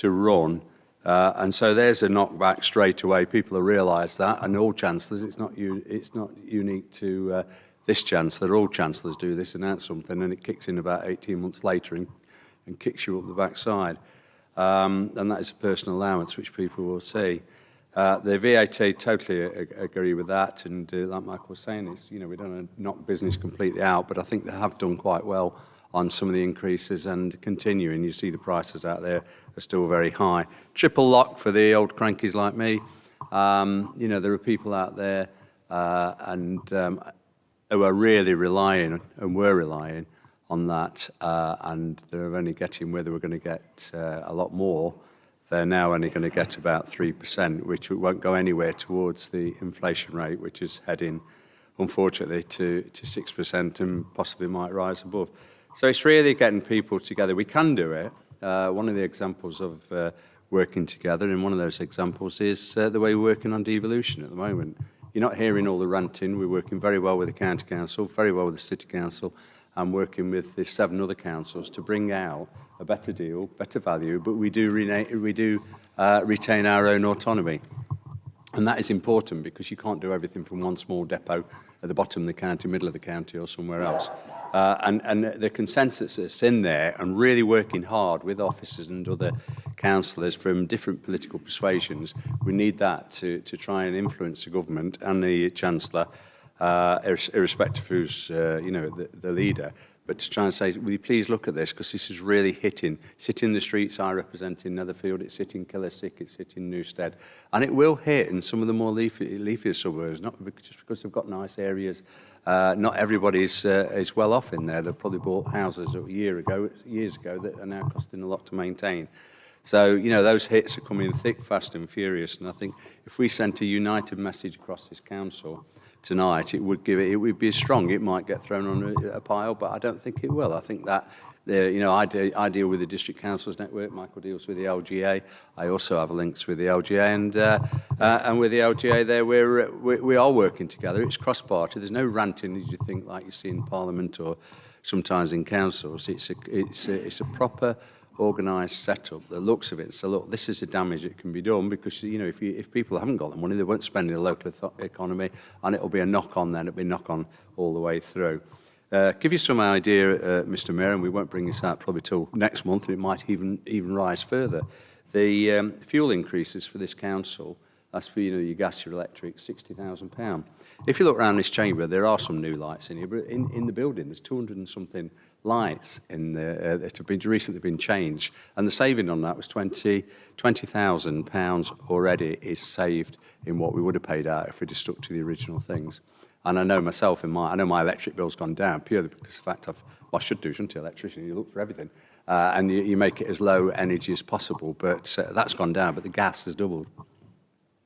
run. And so there's a knockback straight away. People have realised that, and all chancellors, it's not unique to this chancellor. All chancellors do this, announce something, and it kicks in about 18 months later and kicks you up the backside. And that is a personal allowance, which people will see. The VAT, totally agree with that, and like Michael was saying, it's, you know, we don't want to knock business completely out, but I think they have done quite well on some of the increases and continuing. You see the prices out there are still very high. Triple lock for the old crankies like me. You know, there are people out there who are really relying and were relying on that, and they're only getting, where they were going to get a lot more, they're now only going to get about 3%, which won't go anywhere towards the inflation rate, which is heading, unfortunately, to 6% and possibly might rise above. So it's really getting people together. We can do it. One of the examples of working together, and one of those examples is the way we're working on devolution at the moment. You're not hearing all the ranting. We're working very well with the County Council, very well with the City Council, and working with the 7 other councils to bring out a better deal, better value, but we do retain our own autonomy. And that is important, because you can't do everything from one small depot at the bottom of the county, middle of the county, or somewhere else. And the consensus that's in there, and really working hard with officers and other councillors from different political persuasions, we need that to try and influence the government and the Chancellor irrespective of who's, the leader. But to try and say, will you please look at this, because this is really hitting the streets I represent in Netherfield, it's hitting Killarsick, it's hitting Newstead, and it will hit in some of the more leafier suburbs, not just because they've got nice areas. Not everybody is well off in there. They've probably bought houses years ago that are now costing a lot to maintain. So, those hits are coming thick, fast and furious, and I think if we sent a united message across this council tonight, it would be strong. It might get thrown on a pile, but I don't think it will. I think that, I deal with the District Councils Network, Michael deals with the LGA. I also have links with the LGA, and with the LGA there, we are working together. It's cross-party. There's no ranting, as you think, like you see in Parliament or sometimes in councils. It's a proper organised setup that looks of it. So look, this is the damage that can be done, because if people haven't got the money, they won't spend in the local economy, and it'll be a knock-on then. It'll be a knock-on all the way through. Give you some idea, Mr. Mayor, and we won't bring this out probably till next month, and it might even rise further. The fuel increases for this council, that's for your gas, your electric, £60,000. If you look around this chamber, there are some new lights in here, but in the building there's 200 and something lights in there that have recently been changed, and the saving on that was £20,000 already is saved in what we would have paid out if we'd have stuck to the original things. And I know myself, I know my electric bill's gone down purely because of the fact I should do, shouldn't you, electrician? You look for everything, and you make it as low energy as possible. But that's gone down. But the gas has doubled.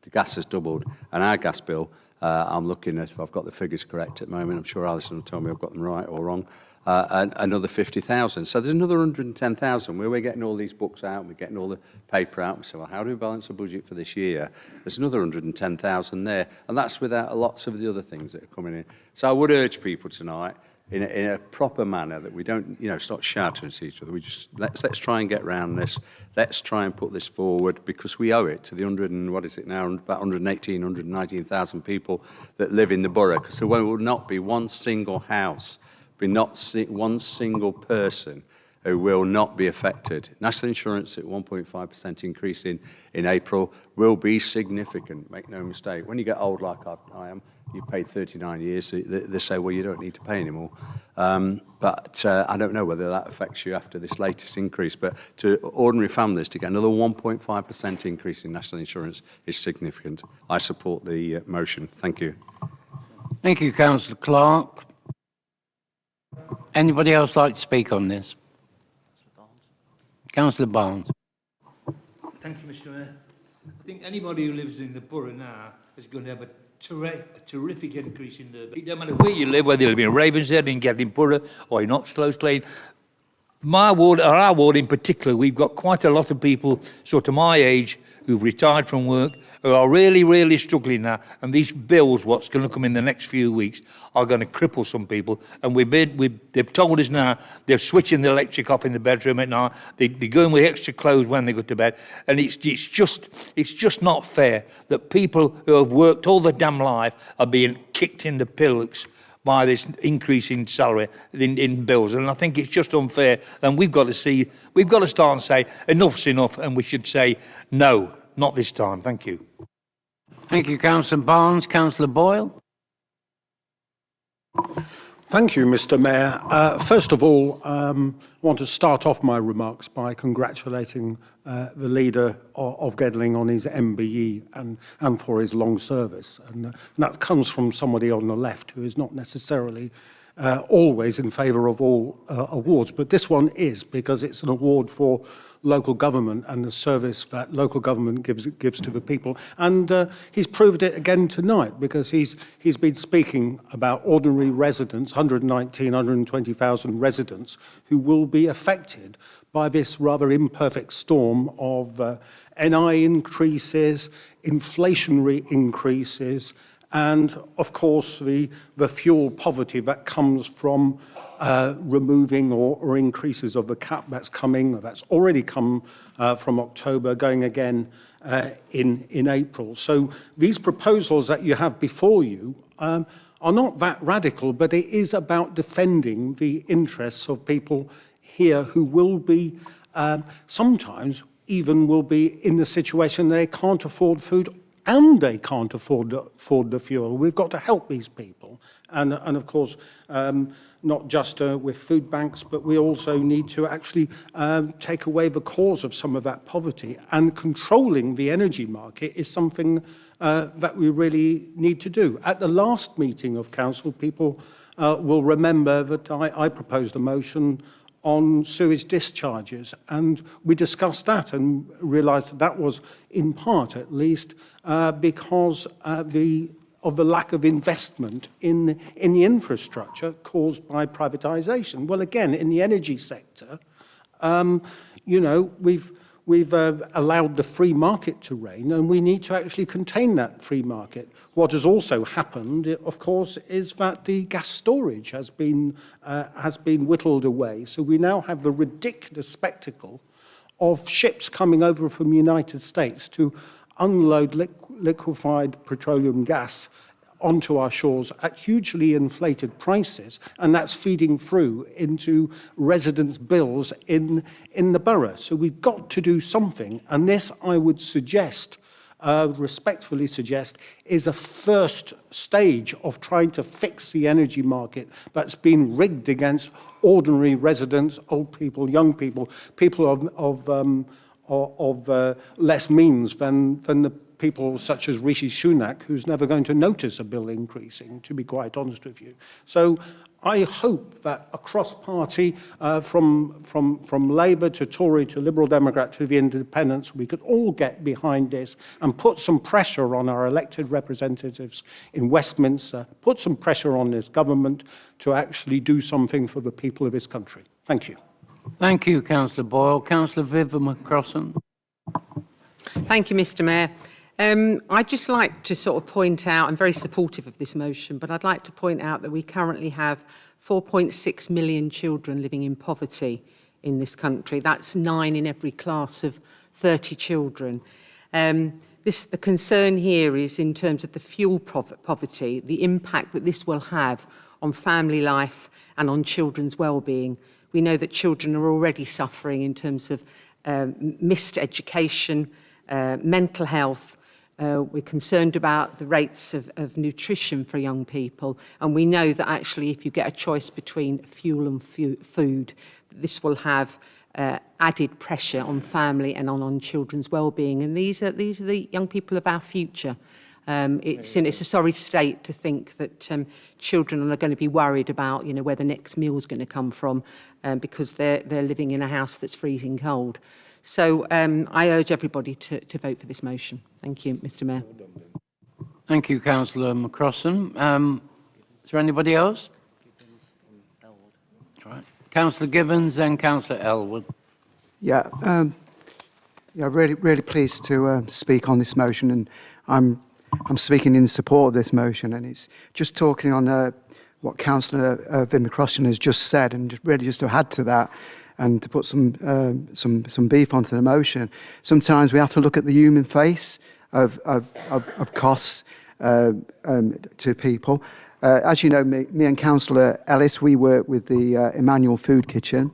The gas has doubled, and our gas bill, I'm looking at, if I've got the figures correct at the moment, I'm sure Alison will tell me I've got them right or wrong, another 50,000. So there's another 110,000 where we're getting all these books out, we're getting all the paper out. We say, well, how do we balance the budget for this year? There's another 110,000 there, and that's without lots of the other things that are coming in. So I would urge people tonight, in a proper manner, that we don't, start shouting at each other. We just let's try and get around this. Let's try and put this forward, because we owe it to the about 119,000 people that live in the borough. Because there will not be one single house, one single person who will not be affected. National insurance at 1.5% increase in April will be significant, make no mistake. When you get old like I am, you've paid 39 years, they say, well, you don't need to pay anymore. But I don't know whether that affects you after this latest increase, but to ordinary families to get another 1.5% increase in national insurance is significant. I support the motion. Thank you. Thank you, Councillor Clark. Anybody else like to speak on this? Councillor Barnes. Thank you, Mr. Mayor. I think anybody who lives in the borough now is going to have a terrific increase in the... It don't matter where you live, whether you live in Ravenshead, in Gedling Borough, or in Oxlow Lane. My ward, or our ward in particular, we've got quite a lot of people sort of my age who've retired from work, who are really, really struggling now. And these bills, what's going to come in the next few weeks, are going to cripple some people. And they've told us now they're switching the electric off in the bedroom at night. They're going with extra clothes when they go to bed. And it's just not fair that people who have worked all the damn life are being kicked in the pillows by this increase in salary, in bills. And I think it's just unfair. And we've got to start and say, enough's enough, and we should say, no, not this time. Thank you. Thank you, Councillor Barnes. Councillor Boyle. Thank you, Mr. Mayor. First of all, I want to start off my remarks by congratulating the leader of Gedling on his MBE and for his long service. And that comes from somebody on the left who is not necessarily always in favour of all awards, but this one is, because it's an award for local government and the service that local government gives to the people. And he's proved it again tonight, because he's been speaking about ordinary residents, 120,000 residents, who will be affected by this rather imperfect storm of NI increases, inflationary increases, and of course the fuel poverty that comes from removing or increases of the cap that's already come from October, going again in April. So these proposals that you have before you are not that radical, but it is about defending the interests of people here who will be sometimes even will be in the situation they can't afford food and they can't afford the fuel. We've got to help these people. And of course, not just with food banks, but we also need to actually take away the cause of some of that poverty. And controlling the energy market is something that we really need to do. At the last meeting of council, people will remember that I proposed a motion on sewage discharges, and we discussed that and realised that was, in part at least, because of the lack of investment in the infrastructure caused by privatisation. Well, again, in the energy sector, you know, we've allowed the free market to reign, and we need to actually contain that free market. What has also happened, of course, is that the gas storage has been whittled away. So we now have the ridiculous spectacle of ships coming over from the United States to unload liquefied petroleum gas onto our shores at hugely inflated prices, and that's feeding through into residents' bills in the borough. So we've got to do something, and this, I would suggest, respectfully suggest, is a first stage of trying to fix the energy market that's been rigged against ordinary residents, old people, young people, people of less means than the people such as Rishi Sunak, who's never going to notice a bill increasing, to be quite honest with you. So I hope that across party, from Labour to Tory to Liberal Democrat to the Independents, we could all get behind this and put some pressure on our elected representatives in Westminster, put some pressure on this government to actually do something for the people of this country. Thank you. Thank you, Councillor Boyle. Councillor Vivian McCrossan. Thank you, Mr Mayor. I'd just like to sort of point out, I'm very supportive of this motion, but I'd like to point out that we currently have 4.6 million children living in poverty in this country. That's 9 in every class of 30 children. The concern here is in terms of the fuel poverty, the impact that this will have on family life and on children's well-being. We know that children are already suffering in terms of missed education, mental health. We're concerned about the rates of nutrition for young people, and we know that actually if you get a choice between fuel and food, this will have added pressure on family and on children's well-being. And these are the young people of our future. It's a sorry state to think that children are going to be worried about, you know, where the next meal is going to come from, because they're living in a house that's freezing cold. So I urge everybody to vote for this motion. Thank you, Mr Mayor. Thank you, Councillor McCrossan. Is there anybody else? All right. Councillor Gibbons, then Councillor Elwood. Yeah, really pleased to speak on this motion, and I'm speaking in support of this motion, and it's just talking on what Councillor Vin McCrossan has just said, and really just to add to that, and to put some beef onto the motion. Sometimes we have to look at the human face of costs to people. As you know, me and Councillor Ellis, we work with the Emmanuel Food Kitchen,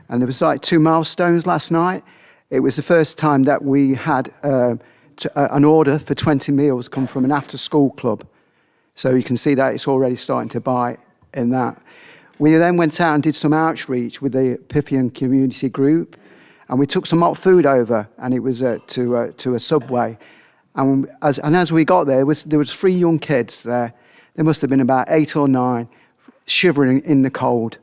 and there was like 2 milestones last night. It was the first time that we had an order for 20 meals come from an after-school club. So you can see that it's already starting to bite in that. We then went out and did some outreach with the Pythian community group, and we took some hot food over, and it was to a Subway. And as we got there was 3 young kids there. There must have been about 8 or 9, shivering in the cold.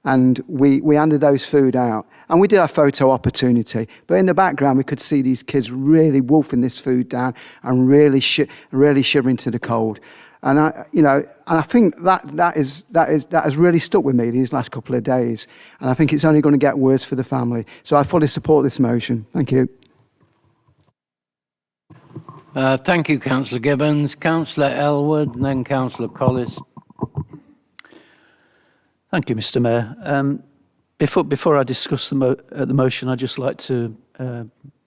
And we handed those food out. And we did have photo opportunity. But in the background, we could see these kids really wolfing this food down and really shivering to the cold. And I think that has really stuck with me these last couple of days. And I think it's only going to get worse for the family. So I fully support this motion. Thank you. Thank you, Councillor Gibbons. Councillor Elwood, and then Councillor Collis. Thank you, Mr Mayor. Before I discuss the motion, I'd just like to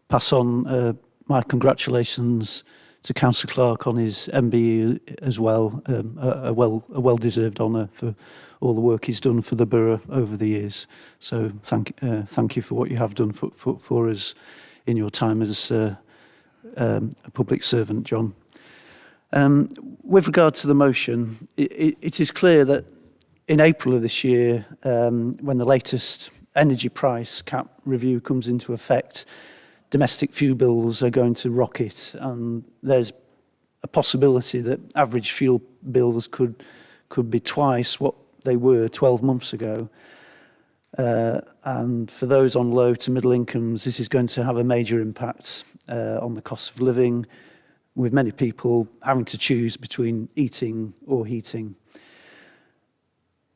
pass on my congratulations to Councillor Clark on his MBE as well, a well-deserved honour for all the work he's done for the borough over the years. So thank you for what you have done for us in your time as a public servant, John. With regard to the motion, it is clear that in April of this year, when the latest energy price cap review comes into effect, domestic fuel bills are going to rocket, and there's a possibility that average fuel bills could be twice what they were 12 months ago. And for those on low to middle incomes, this is going to have a major impact on the cost of living, with many people having to choose between eating or heating.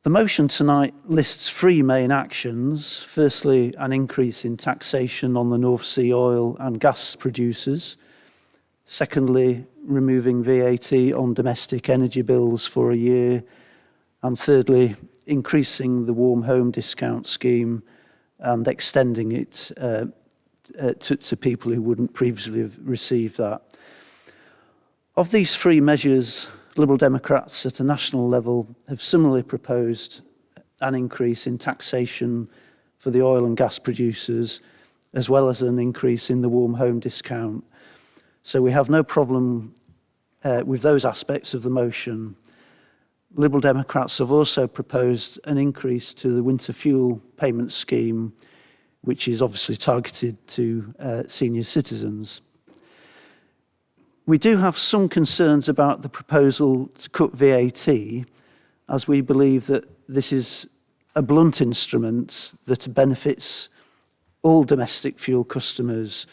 The motion tonight lists three main actions. Firstly, an increase in taxation on the North Sea oil and gas producers. Secondly, removing VAT on domestic energy bills for a year. And thirdly, increasing the warm home discount scheme and extending it to people who wouldn't previously have received that. Of these three measures, Liberal Democrats at a national level have similarly proposed an increase in taxation for the oil and gas producers, as well as an increase in the warm home discount. So we have no problem with those aspects of the motion. Liberal Democrats have also proposed an increase to the winter fuel payment scheme, which is obviously targeted to senior citizens. We do have some concerns about the proposal to cut VAT, as we believe that this is a blunt instrument that benefits all domestic fuel customers,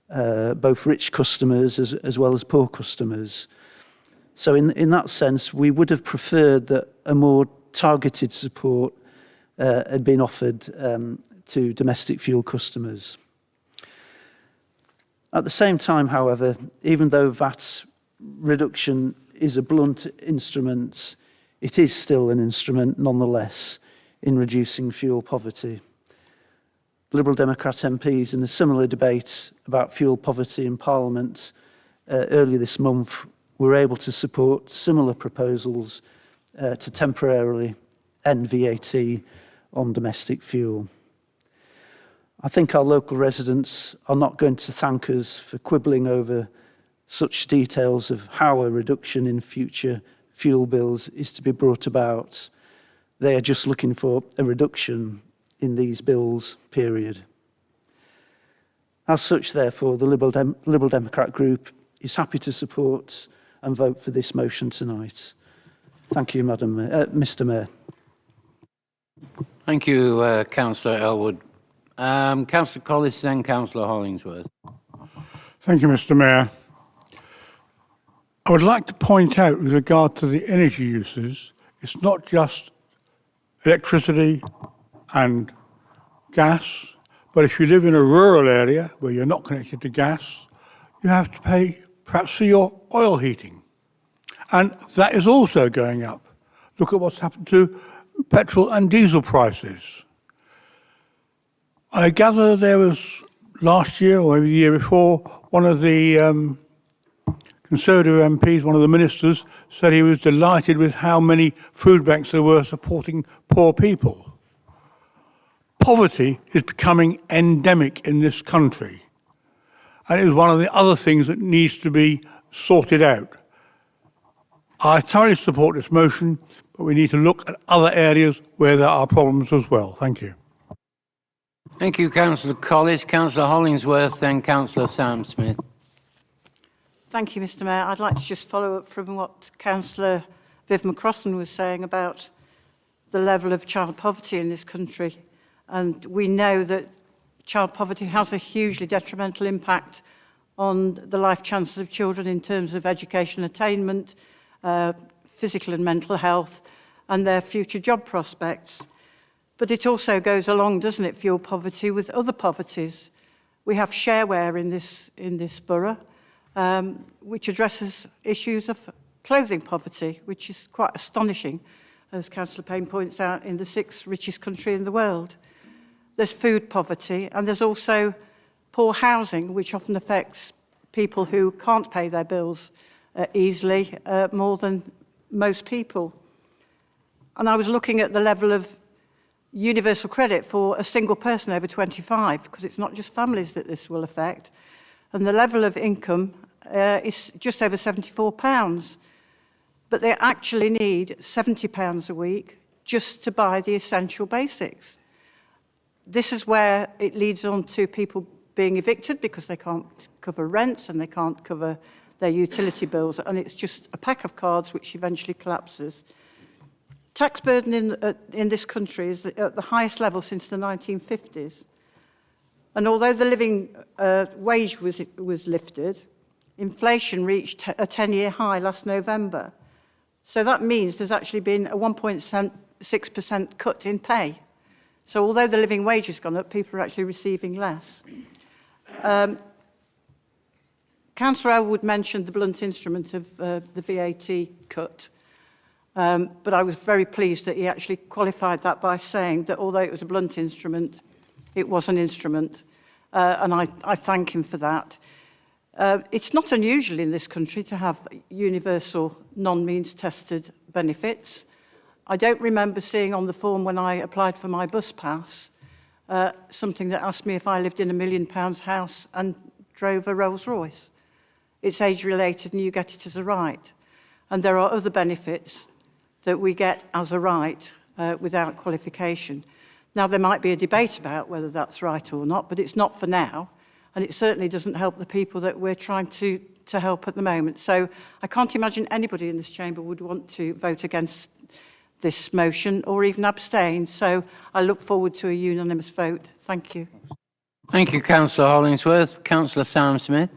both rich customers as well as poor customers. So in that sense, we would have preferred that a more targeted support had been offered to domestic fuel customers. At the same time, however, even though VAT reduction is a blunt instrument, it is still an instrument nonetheless in reducing fuel poverty. Liberal Democrat MPs in a similar debate about fuel poverty in Parliament earlier this month were able to support similar proposals to temporarily end VAT on domestic fuel. I think our local residents are not going to thank us for quibbling over such details of how a reduction in future fuel bills is to be brought about. They are just looking for a reduction in these bills, period. As such, therefore, the Liberal Democrat group is happy to support and vote for this motion tonight. Thank you, Mr. Mayor. Thank you, Councillor Elwood. Councillor Collis, then Councillor Hollingsworth. Thank you, Mr. Mayor. I would like to point out with regard to the energy uses, it's not just electricity and gas, but if you live in a rural area where you're not connected to gas, you have to pay perhaps for your oil heating. And that is also going up. Look at what's happened to petrol and diesel prices. I gather there was last year or maybe the year before, one of the Conservative MPs, one of the ministers, said he was delighted with how many food banks there were supporting poor people. Poverty is becoming endemic in this country, and it is one of the other things that needs to be sorted out. I thoroughly support this motion, but we need to look at other areas where there are problems as well. Thank you. Thank you, Councillor Collis. Councillor Hollingsworth, then Councillor Sam Smith. Thank you, Mr. Mayor. I'd like to just follow up from what Councillor Viv McCrossan was saying about the level of child poverty in this country. And we know that child poverty has a hugely detrimental impact on the life chances of children in terms of education attainment, physical and mental health, and their future job prospects. But it also goes along, doesn't it, fuel poverty with other poverties. We have shareware in this borough, which addresses issues of clothing poverty, which is quite astonishing, as Councillor Payne points out, in the 6th richest country in the world. There's food poverty, and there's also poor housing, which often affects people who can't pay their bills easily, more than most people. And I was looking at the level of universal credit for a single person over 25, because it's not just families that this will affect. and the level of income is just over £74. But they actually need £70 a week just to buy the essential basics. This is where it leads on to people being evicted because they can't cover rents and they can't cover their utility bills, and it's just a pack of cards which eventually collapses. Tax burden in this country is at the highest level since the 1950s. And although the living wage was lifted, inflation reached a 10-year high last November. So that means there's actually been a 1.6% cut in pay. So although the living wage has gone up, people are actually receiving less. Councillor Elwood mentioned the blunt instrument of the VAT cut, but I was very pleased that he actually qualified that by saying that although it was a blunt instrument, it was an instrument, and I thank him for that. It's not unusual in this country to have universal non-means tested benefits. I don't remember seeing on the form when I applied for my bus pass something that asked me if I lived in £1 million house and drove a Rolls Royce. It's age-related and you get it as a right. And there are other benefits that we get as a right without qualification. Now, there might be a debate about whether that's right or not, but it's not for now. And it certainly doesn't help the people that we're trying to help at the moment. So I can't imagine anybody in this chamber would want to vote against this motion or even abstain. So I look forward to a unanimous vote. Thank you. Thank you, Councillor Hollingsworth. Councillor Sam Smith.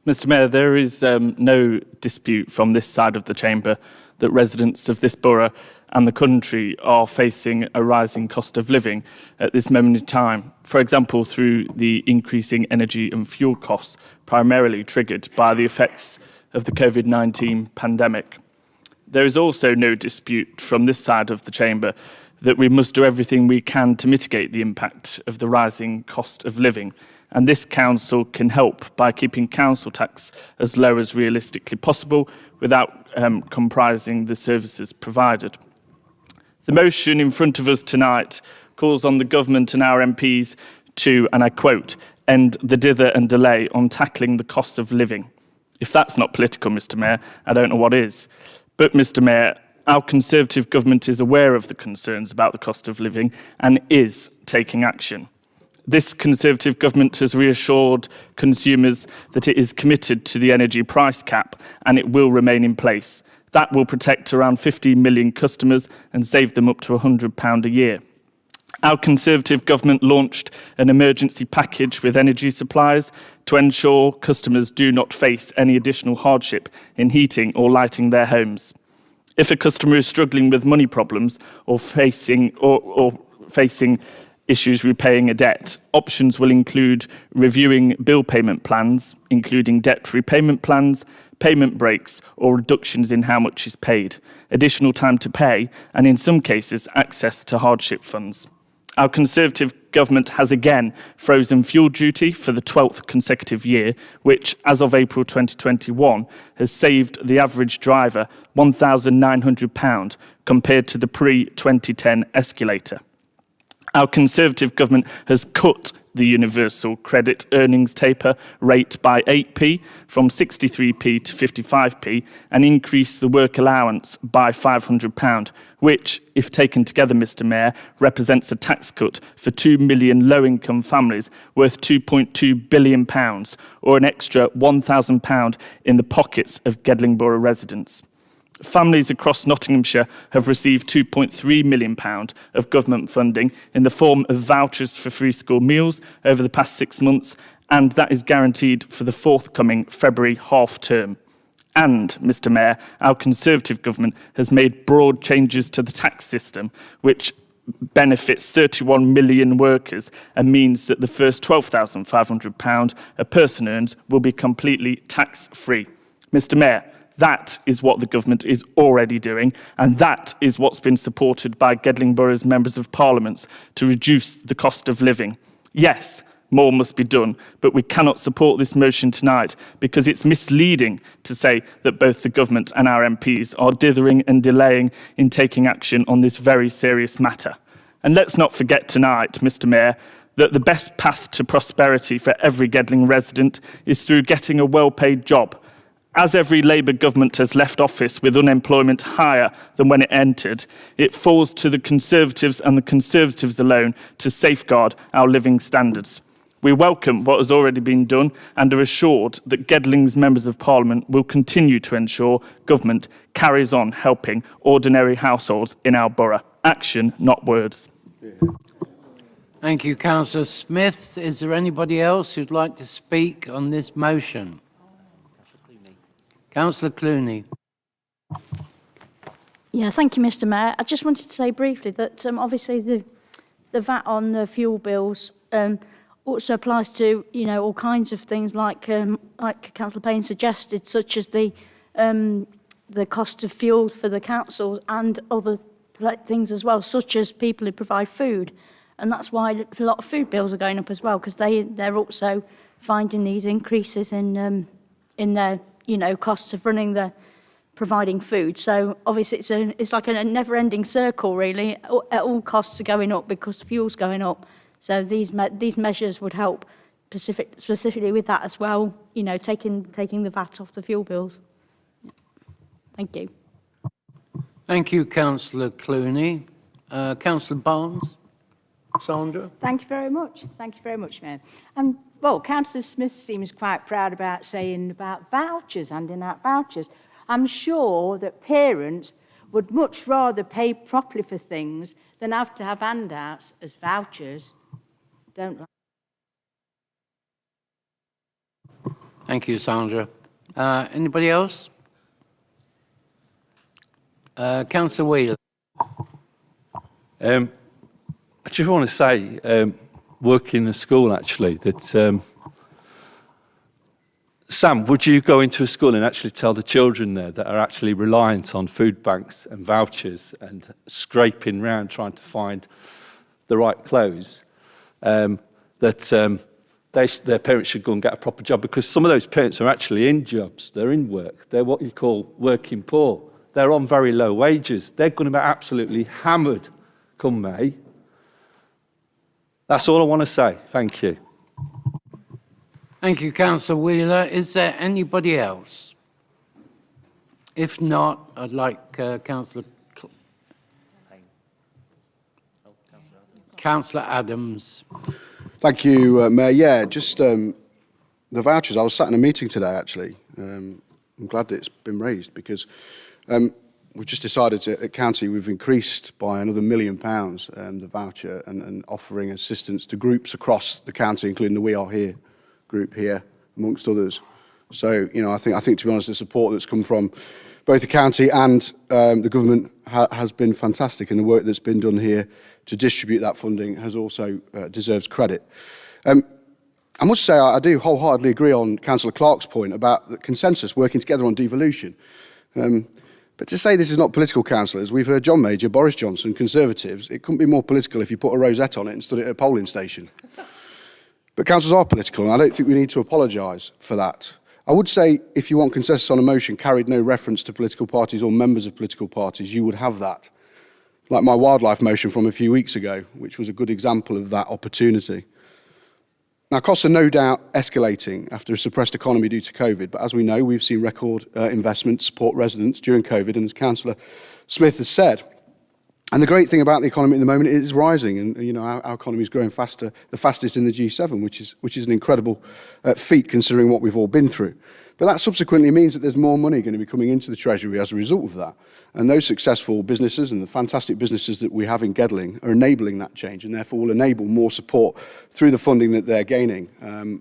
Mr Mayor, there is no dispute from this side of the chamber that residents of this borough and the country are facing a rising cost of living at this moment in time. For example, through the increasing energy and fuel costs, primarily triggered by the effects of the COVID-19 pandemic. There is also no dispute from this side of the chamber that we must do everything we can to mitigate the impact of the rising cost of living. And this council can help by keeping council tax as low as realistically possible without comprising the services provided. The motion in front of us tonight calls on the government and our MPs to, and I quote, end the dither and delay on tackling the cost of living. If that's not political, Mr Mayor, I don't know what is. But, Mr Mayor, our Conservative government is aware of the concerns about the cost of living and is taking action. This Conservative government has reassured consumers that it is committed to the energy price cap and it will remain in place. That will protect around 15 million customers and save them up to £100 a year. Our Conservative government launched an emergency package with energy suppliers to ensure customers do not face any additional hardship in heating or lighting their homes. If a customer is struggling with money problems or facing issues repaying a debt, options will include reviewing bill payment plans, including debt repayment plans, payment breaks or reductions in how much is paid, additional time to pay, and in some cases, access to hardship funds. Our Conservative government has again frozen fuel duty for the 12th consecutive year, which, as of April 2021, has saved the average driver £1,900 compared to the pre-2010 escalator. Our Conservative government has cut the universal credit earnings taper rate by 8p from 63p to 55p and increased the work allowance by £500, which, if taken together, Mr Mayor, represents a tax cut for 2 million low-income families worth £2.2 billion, or an extra £1,000 in the pockets of Gedling Borough residents. Families across Nottinghamshire have received £2.3 million of government funding in the form of vouchers for free school meals over the past 6 months, and that is guaranteed for the forthcoming February half-term. And, Mr Mayor, our Conservative government has made broad changes to the tax system, which benefits 31 million workers and means that the first £12,500 a person earns will be completely tax-free. Mr Mayor, that is what the government is already doing, and that is what's been supported by Gedling Borough's members of Parliament to reduce the cost of living. Yes, more must be done, but we cannot support this motion tonight because it's misleading to say that both the government and our MPs are dithering and delaying in taking action on this very serious matter. And let's not forget tonight, Mr Mayor, that the best path to prosperity for every Gedling resident is through getting a well-paid job. As every Labour government has left office with unemployment higher than when it entered, it falls to the Conservatives and the Conservatives alone to safeguard our living standards. We welcome what has already been done and are assured that Gedling's Members of Parliament will continue to ensure government carries on helping ordinary households in our borough. Action, not words. Thank you, Councillor Smith. Is there anybody else who'd like to speak on this motion? Councillor Clooney. Yeah, thank you, Mr. Mayor. I just wanted to say briefly that obviously the VAT on the fuel bills also applies to, you know, all kinds of things like Councillor Payne suggested, such as the cost of fuel for the councils and other things as well, such as people who provide food. And that's why a lot of food bills are going up as well, because they're also finding these increases in their, you know, costs of providing food. So obviously it's like a never-ending circle, really. All costs are going up because fuel's going up. So these measures would help specifically with that as well. You know, taking the VAT off the fuel bills. Yeah. Thank you. Thank you, Councillor Clooney. Councillor Barnes. Sandra. Thank you very much. Thank you very much, Mayor. Well, Councillor Smith seems quite proud about saying about vouchers, handing out vouchers. I'm sure that parents would much rather pay properly for things than have to have handouts as vouchers. Don't like. Thank you, Sandra. Anybody else? Councillor Wheeler. I just want to say, working in a school actually, that Sam, would you go into a school and actually tell the children there that are actually reliant on food banks and vouchers and scraping around trying to find the right clothes, that their parents should go and get a proper job? Because some of those parents are actually in jobs, they're in work, they're what you call working poor. They're on very low wages. They're going to be absolutely hammered come May. That's all I want to say. Thank you. Thank you, Councillor Wheeler. Is there anybody else? If not, I'd like Councillor Adams. Thank you, Mayor. Yeah, just the vouchers. I was sat in a meeting today, actually. I'm glad that it's been raised because we've just decided at County we've increased by another £1 million the voucher and offering assistance to groups across the county, including the We Are Here group here, amongst others. So, you know, I think to be honest, the support that's come from both the county and the government has been fantastic, and the work that's been done here to distribute that funding has also deserves credit. I must say I do wholeheartedly agree on Councillor Clark's point about the consensus working together on devolution. But to say this is not political, councillors, we've heard John Major, Boris Johnson, Conservatives. It couldn't be more political if you put a rosette on it and stood it at a polling station. But councils are political, and I don't think we need to apologise for that. I would say if you want consensus on a motion carried no reference to political parties or members of political parties, you would have that. Like my wildlife motion from a few weeks ago, which was a good example of that opportunity. Now, costs are no doubt escalating after a suppressed economy due to COVID, but as we know, we've seen record investment to support residents during COVID, and as Councillor Smith has said. And the great thing about the economy at the moment, it is rising, and you know our economy is growing faster, the fastest in the G7, which is an incredible feat considering what we've all been through. But that subsequently means that there's more money going to be coming into the Treasury as a result of that. And those successful businesses and the fantastic businesses that we have in Gedling are enabling that change, and therefore will enable more support through the funding that they're gaining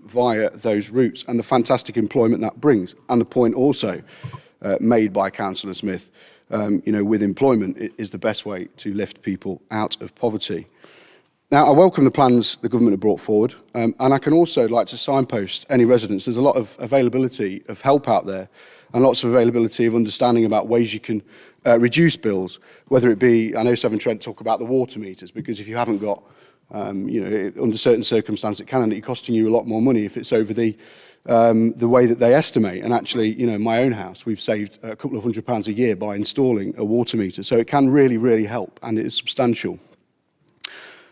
via those routes, and the fantastic employment that brings. And the point also made by Councillor Smith, you know, with employment is the best way to lift people out of poverty. Now, I welcome the plans the government have brought forward, and I can also like to signpost any residents. There's a lot of availability of help out there, and lots of availability of understanding about ways you can reduce bills, whether it be, I know Severn Trent talk about the water meters, because if you haven't got, you know, under certain circumstances, it can end up costing you a lot more money if it's over the way that they estimate. And actually, you know, in my own house, we've saved a couple of £100 a year by installing a water meter. So it can really, really help, and it is substantial.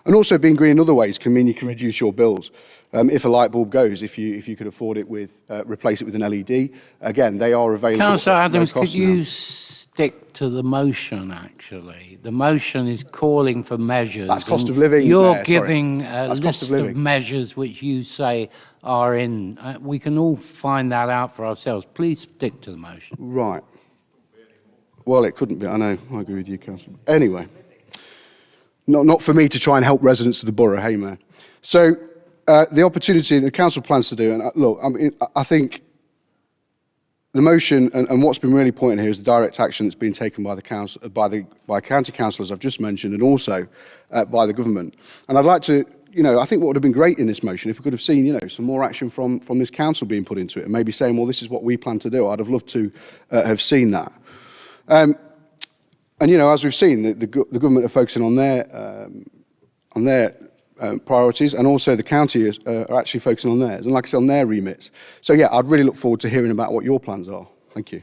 And also being green in other ways can mean you can reduce your bills. If a light bulb goes, if you could afford it with, replace it with an LED, again, they are available. Councillor at no Adams, cost could you now. stick to the motion, actually? The motion is calling for measures. That's cost and of living, You're Mayor, sorry. giving a That's cost list of of living. measures which you say are in. We can all find that out for ourselves. Please stick to the motion. Right. Well, it couldn't be. I know. I agree with you, Councillor. Anyway, not for me to try and help residents of the borough, hey, Mayor. So the opportunity the council plans to do, and look, I think the motion and what's been really important here is the direct action that's been taken by the council, by county councillors I've just mentioned, and also by the government. And I'd like to, I think what would have been great in this motion if we could have seen, some more action from this council being put into it, and maybe saying, well, this is what we plan to do. I'd have loved to have seen that. And as we've seen, the government are focusing on their priorities, and also the county are actually focusing on theirs, and like I said, on their remits. So yeah, I'd really look forward to hearing about what your plans are. Thank you.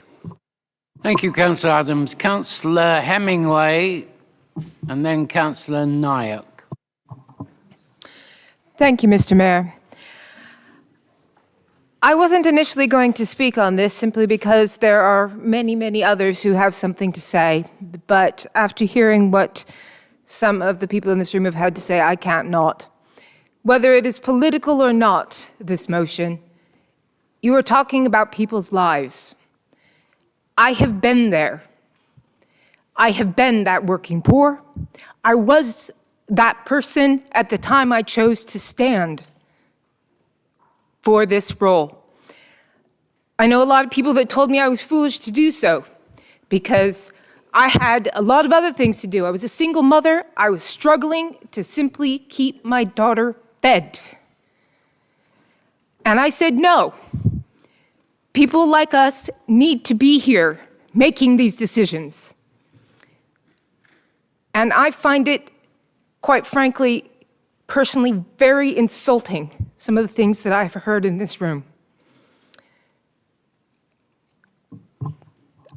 Thank you, Councillor Adams. Councillor Hemingway, and then Councillor Nayak. Thank you, Mr. Mayor. I wasn't initially going to speak on this simply because there are many, many others who have something to say. But after hearing what some of the people in this room have had to say, I can't not. Whether it is political or not, this motion, you are talking about people's lives. I have been there. I have been that working poor. I was that person at the time I chose to stand for this role. I know a lot of people that told me I was foolish to do so because I had a lot of other things to do. I was a single mother. I was struggling to simply keep my daughter fed. And I said, no, people like us need to be here making these decisions. And I find it, quite frankly, personally very insulting, some of the things that I've heard in this room.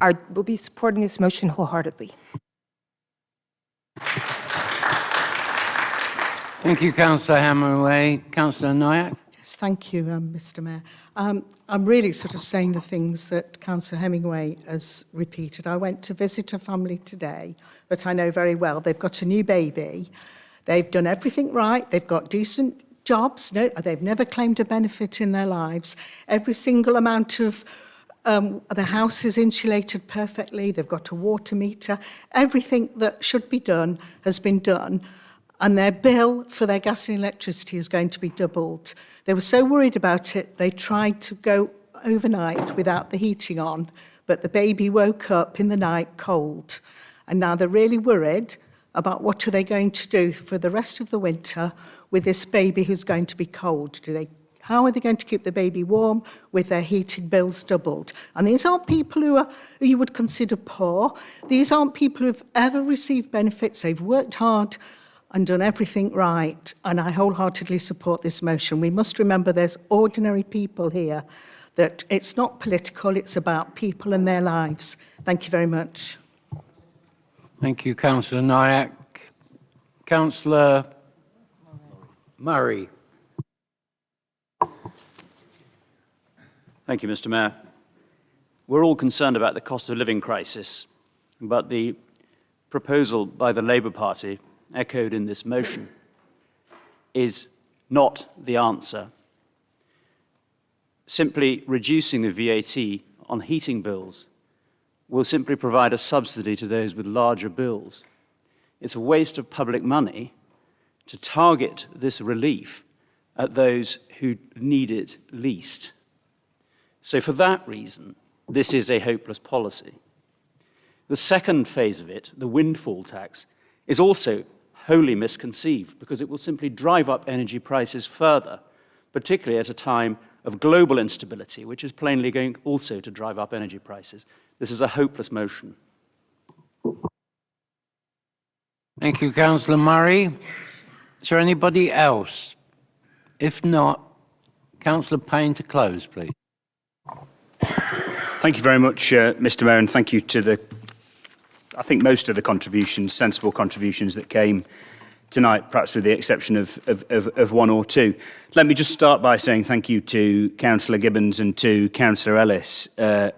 I will be supporting this motion wholeheartedly. Thank you, Councillor Hemingway. Councillor Nayak. Yes, thank you, Mr. Mayor. I'm really sort of saying the things that Councillor Hemingway has repeated. I went to visit a family today that I know very well. They've got a new baby. They've done everything right. They've got decent jobs. No, they've never claimed a benefit in their lives. Every single amount of the house is insulated perfectly. They've got a water meter. Everything that should be done has been done. And their bill for their gas and electricity is going to be doubled. They were so worried about it, they tried to go overnight without the heating on, but the baby woke up in the night cold. And now they're really worried about what are they going to do for the rest of the winter with this baby who's going to be cold. How are they going to keep the baby warm with their heating bills doubled? And these aren't people who you would consider poor. These aren't people who've ever received benefits. They've worked hard and done everything right. And I wholeheartedly support this motion. We must remember there's ordinary people here, that it's not political, it's about people and their lives. Thank you very much. Thank you, Councillor Nayak. Councillor Murray. Thank you, Mr. Mayor. We're all concerned about the cost of living crisis, but the proposal by the Labour Party, echoed in this motion, is not the answer. Simply reducing the VAT on heating bills will simply provide a subsidy to those with larger bills. It's a waste of public money to target this relief at those who need it least. So for that reason, this is a hopeless policy. The second phase of it, the windfall tax, is also wholly misconceived because it will simply drive up energy prices further, particularly at a time of global instability, which is plainly going also to drive up energy prices. This is a hopeless motion. Thank you, Councillor Murray. Is there anybody else? If not, Councillor Payne to close, please. Thank you very much, Mr. Mayor, and thank you to I think most of the contributions, sensible contributions that came tonight, perhaps with the exception of one or two. Let me just start by saying thank you to Councillor Gibbons and to Councillor Ellis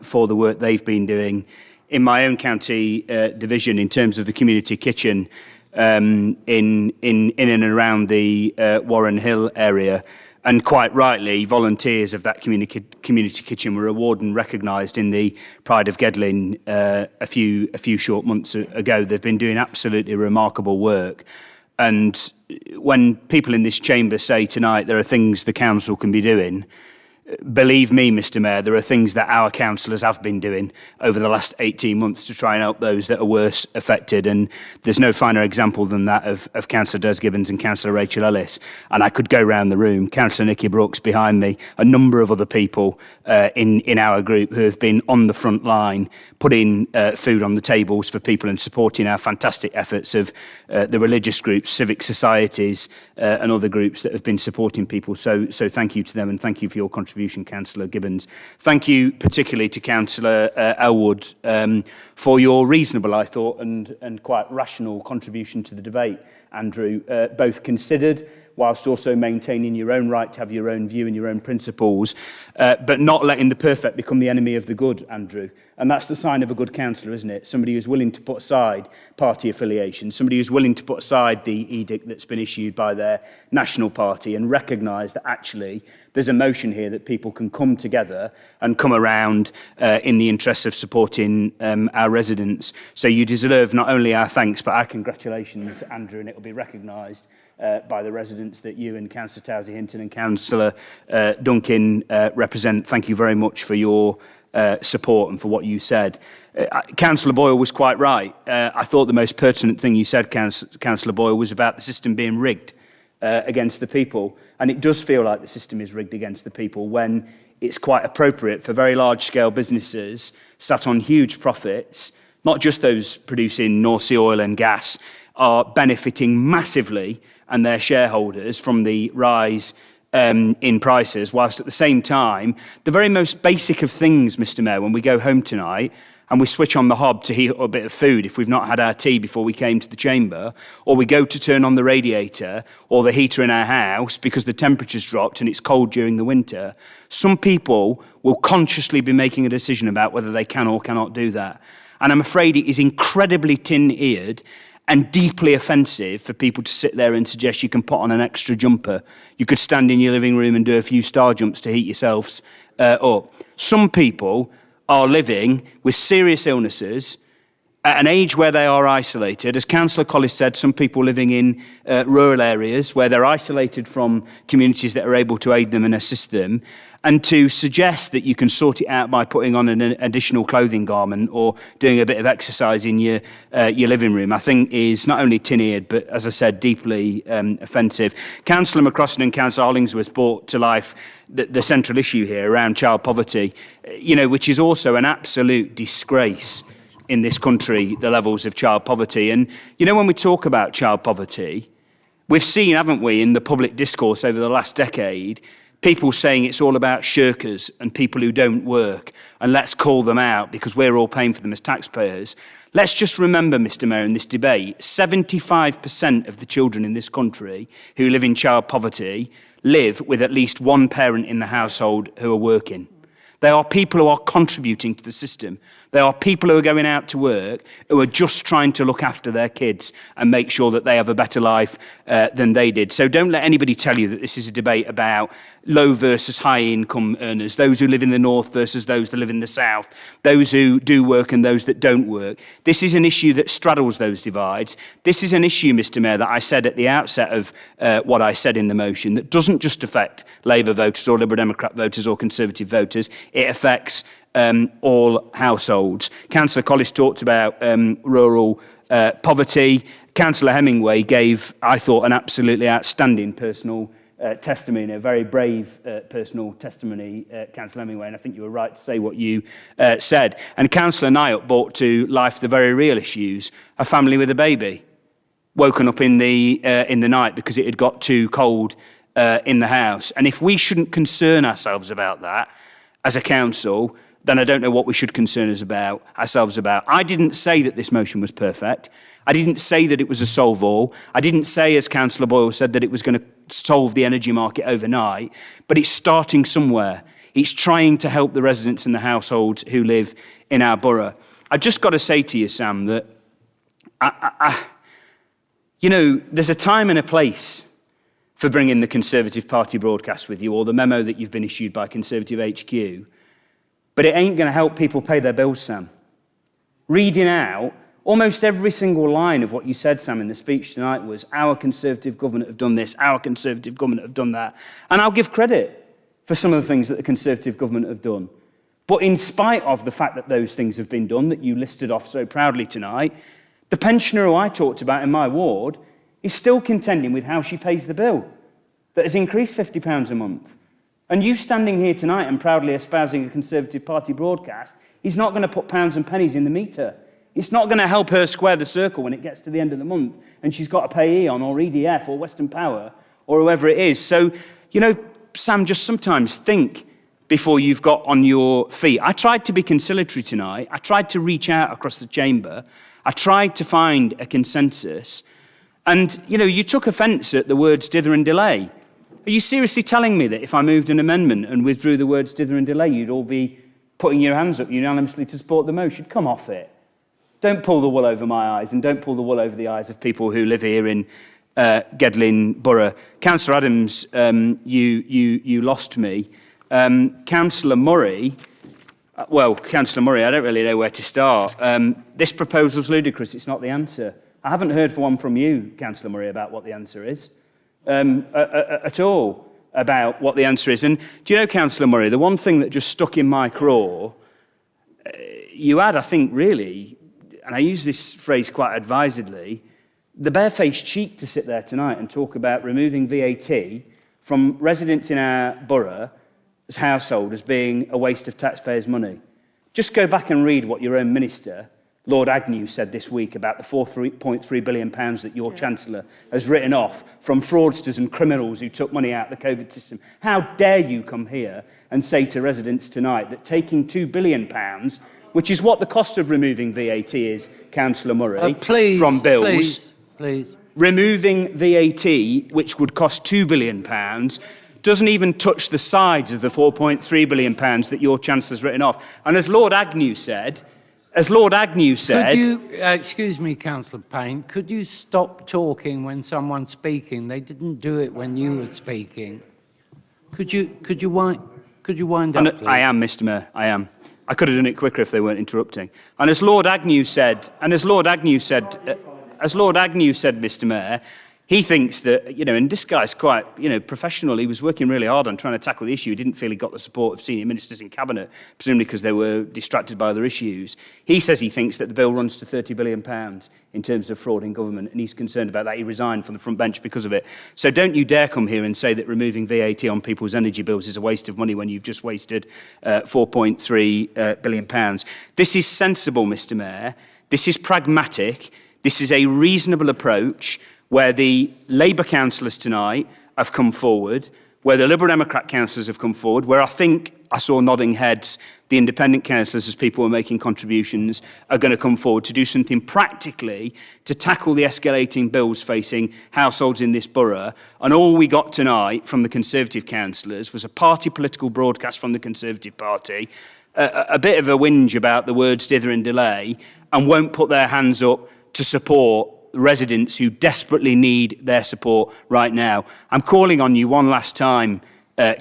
for the work they've been doing in my own county division in terms of the community kitchen in and around the Warren Hill area. And quite rightly, volunteers of that community kitchen were awarded and recognised in the Pride of Gedling a few short months ago. They've been doing absolutely remarkable work. And when people in this chamber say tonight there are things the council can be doing, believe me, Mr Mayor, there are things that our councillors have been doing over the last 18 months to try and help those that are worse affected. And there's no finer example than that of Councillor Des Gibbons and Councillor Rachel Ellis. And I could go round the room, Councillor Nicky Brooks behind me, a number of other people in our group who have been on the front line, putting food on the tables for people and supporting our fantastic efforts of the religious groups, civic societies and other groups that have been supporting people. So thank you to them, and thank you for your contribution, Councillor Gibbons. Thank you particularly to Councillor Elwood for your reasonable, I thought, and quite rational contribution to the debate, Andrew, both considered whilst also maintaining your own right to have your own view and your own principles, but not letting the perfect become the enemy of the good, Andrew. And that's the sign of a good councillor, isn't it? Somebody who's willing to put aside party affiliation, somebody who's willing to put aside the edict that's been issued by their national party and recognise that actually there's a motion here that people can come together and come around in the interests of supporting our residents. So you deserve not only our thanks, but our congratulations, Andrew, and it will be recognised by the residents that you and Councillor Towsey Hinton and Councillor Duncan represent. Thank you very much for your support and for what you said. Councillor Boyle was quite right. I thought the most pertinent thing you said, Councillor Boyle, was about the system being rigged against the people. And it does feel like the system is rigged against the people when it's quite appropriate for very large-scale businesses sat on huge profits, not just those producing North Sea oil and gas, are benefiting massively, and their shareholders, from the rise in prices, whilst at the same time, the very most basic of things, Mr Mayor, when we go home tonight and we switch on the hob to heat up a bit of food if we've not had our tea before we came to the chamber, or we go to turn on the radiator or the heater in our house because the temperature's dropped and it's cold during the winter, some people will consciously be making a decision about whether they can or cannot do that. And I'm afraid it is incredibly tin-eared and deeply offensive for people to sit there and suggest you can put on an extra jumper. You could stand in your living room and do a few star jumps to heat yourselves up. Some people are living with serious illnesses at an age where they are isolated. As Councillor Collis said, some people living in rural areas where they're isolated from communities that are able to aid them and assist them. And to suggest that you can sort it out by putting on an additional clothing garment or doing a bit of exercise in your living room, I think is not only tin-eared, but, as I said, deeply offensive. Councillor McCrossan and Councillor Hollingsworth brought to life the central issue here around child poverty, which is also an absolute disgrace in this country, the levels of child poverty. And, when we talk about child poverty, we've seen, haven't we, in the public discourse over the last decade, people saying it's all about shirkers and people who don't work, and let's call them out because we're all paying for them as taxpayers. Let's just remember, Mr Mayor, in this debate, 75% of the children in this country who live in child poverty live with at least one parent in the household who are working. They are people who are contributing to the system. They are people who are going out to work, who are just trying to look after their kids and make sure that they have a better life than they did. So don't let anybody tell you that this is a debate about low versus high income earners, those who live in the north versus those that live in the south, those who do work and those that don't work. This is an issue that straddles those divides. This is an issue, Mr Mayor, that I said at the outset of what I said in the motion, that doesn't just affect Labour voters or Liberal Democrat voters or Conservative voters. It affects all households. Councillor Collis talked about rural poverty. Councillor Hemingway gave, I thought, an absolutely outstanding personal testimony, a very brave personal testimony, Councillor Hemingway, and I think you were right to say what you said. And Councillor Nyup brought to life the very real issues. A family with a baby, woken up in the night because it had got too cold in the house. And if we shouldn't concern ourselves about that as a council, then I don't know what we should concern ourselves about. I didn't say that this motion was perfect. I didn't say that it was a solve-all. I didn't say, as Councillor Boyle said, that it was going to solve the energy market overnight, but it's starting somewhere. It's trying to help the residents and the households who live in our borough. I've just got to say to you, Sam, that you know, there's a time and a place for bringing the Conservative Party broadcast with you, or the memo that you've been issued by Conservative HQ, but it ain't going to help people pay their bills, Sam. Reading out almost every single line of what you said, Sam, in the speech tonight was, our Conservative government have done this, our Conservative government have done that. And I'll give credit for some of the things that the Conservative government have done. But in spite of the fact that those things have been done, that you listed off so proudly tonight, the pensioner who I talked about in my ward is still contending with how she pays the bill, that has increased £50 a month. And you standing here tonight and proudly espousing a Conservative Party broadcast is not going to put pounds and pennies in the meter. It's not going to help her square the circle when it gets to the end of the month and she's got to pay E.ON or EDF or Western Power or whoever it is. So, you know, Sam, just sometimes think before you've got on your feet. I tried to be conciliatory tonight. I tried to reach out across the chamber. I tried to find a consensus. And, you know, you took offence at the words dither and delay. Are you seriously telling me that if I moved an amendment and withdrew the words dither and delay, you'd all be putting your hands up unanimously to support the motion? Come off it. Don't pull the wool over my eyes and don't pull the wool over the eyes of people who live here in Gedling Borough. Councillor Adams, you lost me. Councillor Murray, Councillor Murray, I don't really know where to start. This proposal's ludicrous, it's not the answer. I haven't heard one from you, Councillor Murray, about what the answer is, at all, about what the answer is. And do you know, Councillor Murray, the one thing that just stuck in my craw, you had, I think, really, and I use this phrase quite advisedly, the barefaced cheek to sit there tonight and talk about removing VAT from residents in our borough's household as being a waste of taxpayers' money. Just go back and read what your own minister, Lord Agnew, said this week about the £4.3 billion that your Chancellor has written off from fraudsters and criminals who took money out of the COVID system. How dare you come here and say to residents tonight that taking £2 billion, which is what the cost of removing VAT is, Councillor Murray, from bills, please. Removing VAT, which would cost £2 billion, doesn't even touch the sides of the £4.3 billion that your Chancellor's written off. And as Lord Agnew said, Could you, excuse me, Councillor Payne, could you stop talking when someone's speaking? They didn't do it when you were speaking. Could you wind up, please? I am, Mr. Mayor, I am. I could have done it quicker if they weren't interrupting. And as Lord Agnew said, Mr. Mayor, he thinks that, you know, and this guy's quite, you know, professional. He was working really hard on trying to tackle the issue. He didn't feel he got the support of senior ministers in Cabinet, presumably because they were distracted by other issues. He says he thinks that the bill runs to £30 billion in terms of fraud in government, and he's concerned about that. He resigned from the front bench because of it. So don't you dare come here and say that removing VAT on people's energy bills is a waste of money when you've just wasted £4.3 billion. This is sensible, Mr. Mayor. This is pragmatic. This is a reasonable approach where the Labour councillors tonight have come forward, where the Liberal Democrat councillors have come forward, where I think I saw nodding heads, the independent councillors, as people were making contributions, are going to come forward to do something practically to tackle the escalating bills facing households in this borough. And all we got tonight from the Conservative councillors was a party political broadcast from the Conservative Party, a bit of a whinge about the words dither and delay, and won't put their hands up to support residents who desperately need their support right now. I'm calling on you one last time,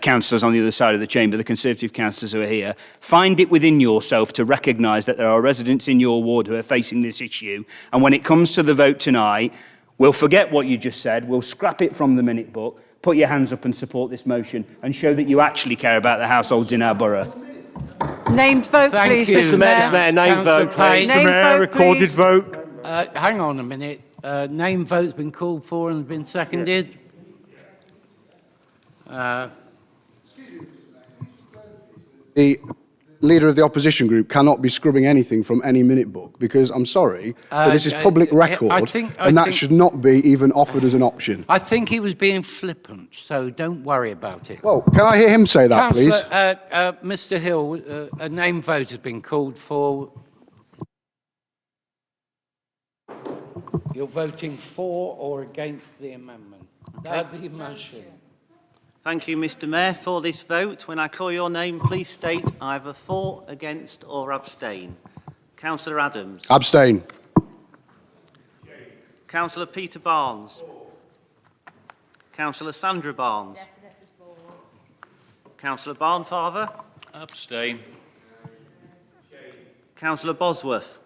councillors on the other side of the chamber, the Conservative councillors who are here, find it within yourself to recognise that there are residents in your ward who are facing this issue. And when it comes to the vote tonight, we'll forget what you just said, we'll scrap it from the minute book, put your hands up and support this motion and show that you actually care about the households in our borough. Named vote, please, Mr. Mayor. Named vote, please. Named vote, recorded please. vote. Hang on a minute. Name vote's been called for and been seconded. The leader of the opposition group cannot be scrubbing anything from any minute book because, I'm sorry, but this is public record and that should not be even offered as an option. I think he was being flippant, so don't worry about it. Well, can I hear him say that, please? Mr. Hill, a name vote has been called for. You're voting for or against the amendment. That's the motion. Thank you, Mr Mayor. For this vote, when I call your name, please state either for, against or abstain. Councillor Adams. Abstain. Councillor Peter Barnes. Councillor Sandra Barnes. Councillor Barnfather. Abstain. Councillor Bosworth.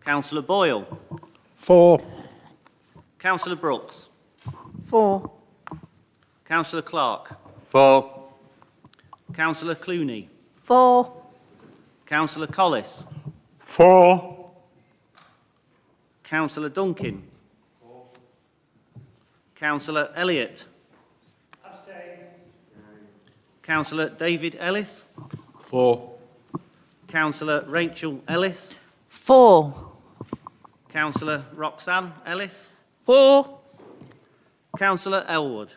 Councillor Boyle. For. Councillor Brooks. For. Councillor Clark. For. Councillor Clooney. For. Councillor Collis. For. Councillor Duncan. Councillor Elliott. Councillor David Ellis. For. Councillor Rachel Ellis. For. Councillor Roxanne Ellis. For. Councillor Elwood.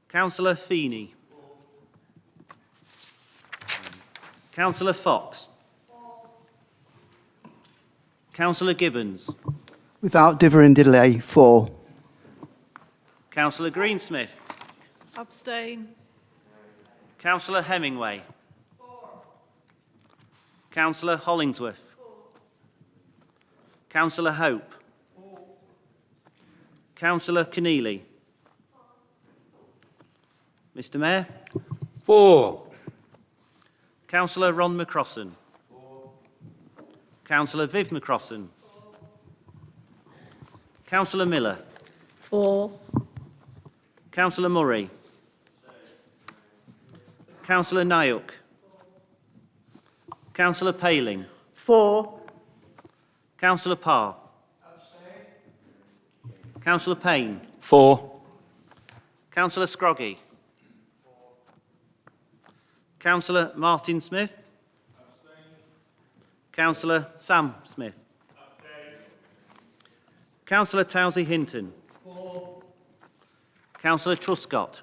Councillor Feeney. Councillor Fox. Councillor Gibbons. Without differing delay, for. Councillor Greensmith. Abstain. Councillor Hemingway. Councillor Hollingsworth. Councillor Hope. Councillor Keneally. Mr Mayor. For. Councillor Ron McCrossan. Councillor Viv McCrossan. Councillor Miller. For. Councillor Murray. Councillor Nayuk. Councillor Paling. For. Councillor Parr. Councillor Payne. For. Councillor Scroggy. Councillor Martin Smith. Councillor Sam Smith. Councillor Towsey Hinton. Councillor Truscott.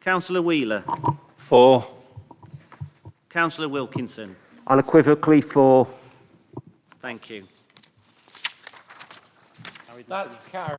Councillor Wheeler. For. Councillor Wilkinson. Unequivocally for. Thank you. That's carried.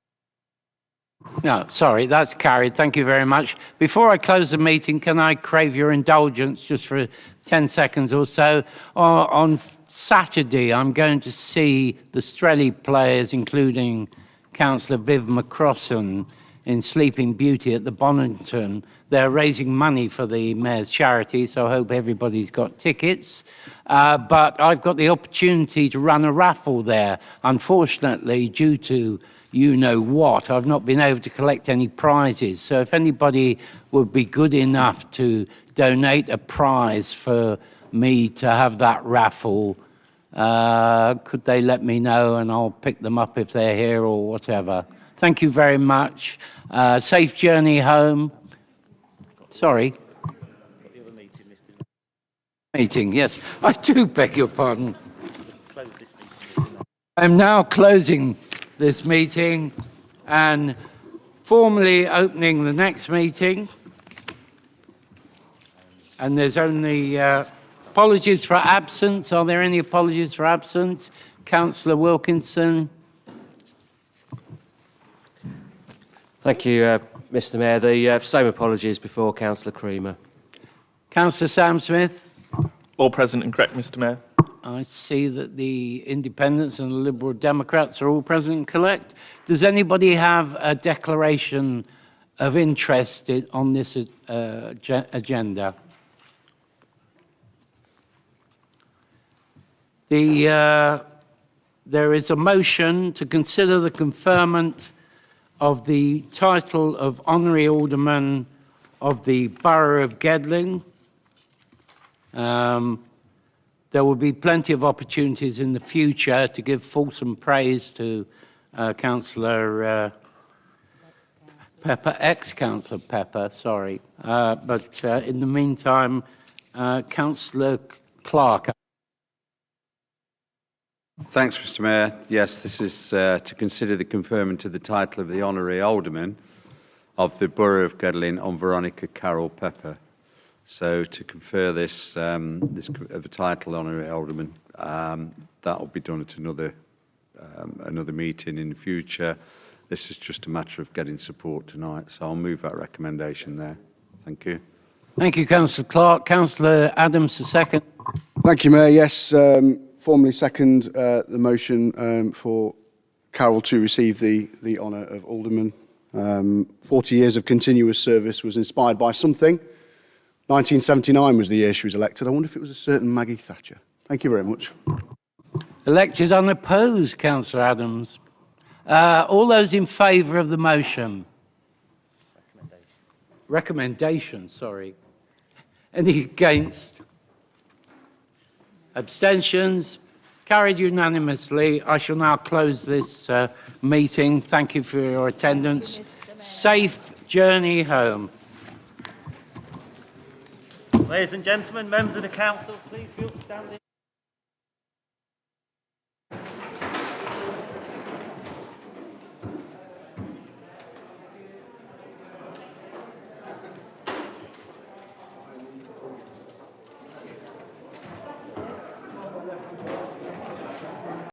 No, sorry, that's carried. Thank you very much. Before I close the meeting, can I crave your indulgence just for 10 seconds or so? On Saturday, I'm going to see the Strelly players, including Councillor Viv McCrossan, in Sleeping Beauty at the Bonington. They're raising money for the Mayor's charity, so I hope everybody's got tickets. But I've got the opportunity to run a raffle there. Unfortunately, due to you-know-what, I've not been able to collect any prizes. So if anybody would be good enough to donate a prize for me to have that raffle, could they let me know and I'll pick them up if they're here or whatever. Thank you very much. Safe journey home. Sorry. Meeting, yes. I do beg your pardon. I'm now closing this meeting and formally opening the next meeting. And there's only apologies for absence. Are there any apologies for absence? Councillor Wilkinson. Thank you, Mr Mayor. The same apologies before Councillor Creamer. Councillor Sam Smith. All present and correct, Mr Mayor. I see that the Independents and the Liberal Democrats are all present and correct. Does anybody have a declaration of interest on this agenda? There is a motion to consider the conferment of the title of Honorary Alderman of the Borough of Gedling. There will be plenty of opportunities in the future to give fulsome praise to Councillor Pepper, ex-Councillor Pepper, sorry. But in the meantime, Councillor Clark. Thanks, Mr Mayor. Yes, this is to consider the conferment of the title of the Honorary Alderman of the Borough of Gedling on Veronica Carroll Pepper. So to confer this, the title honorary alderman, that will be done at another meeting in the future. This is just a matter of getting support tonight, so I'll move that recommendation there. Thank you. Thank you, Councillor Clark. Councillor Adams, a second. Thank you, Mayor. Yes, formally second the motion for Carol to receive the honour of alderman. 40 years of continuous service was inspired by something. 1979 was the year she was elected. I wonder if it was a certain Maggie Thatcher. Thank you very much. Elected unopposed, Councillor Adams. All those in favour of the motion? Recommendation, sorry. Any against? Abstentions? Carried unanimously. I shall now close this meeting. Thank you for your attendance. Safe journey home. Ladies and gentlemen, members of the council, please be upstanding.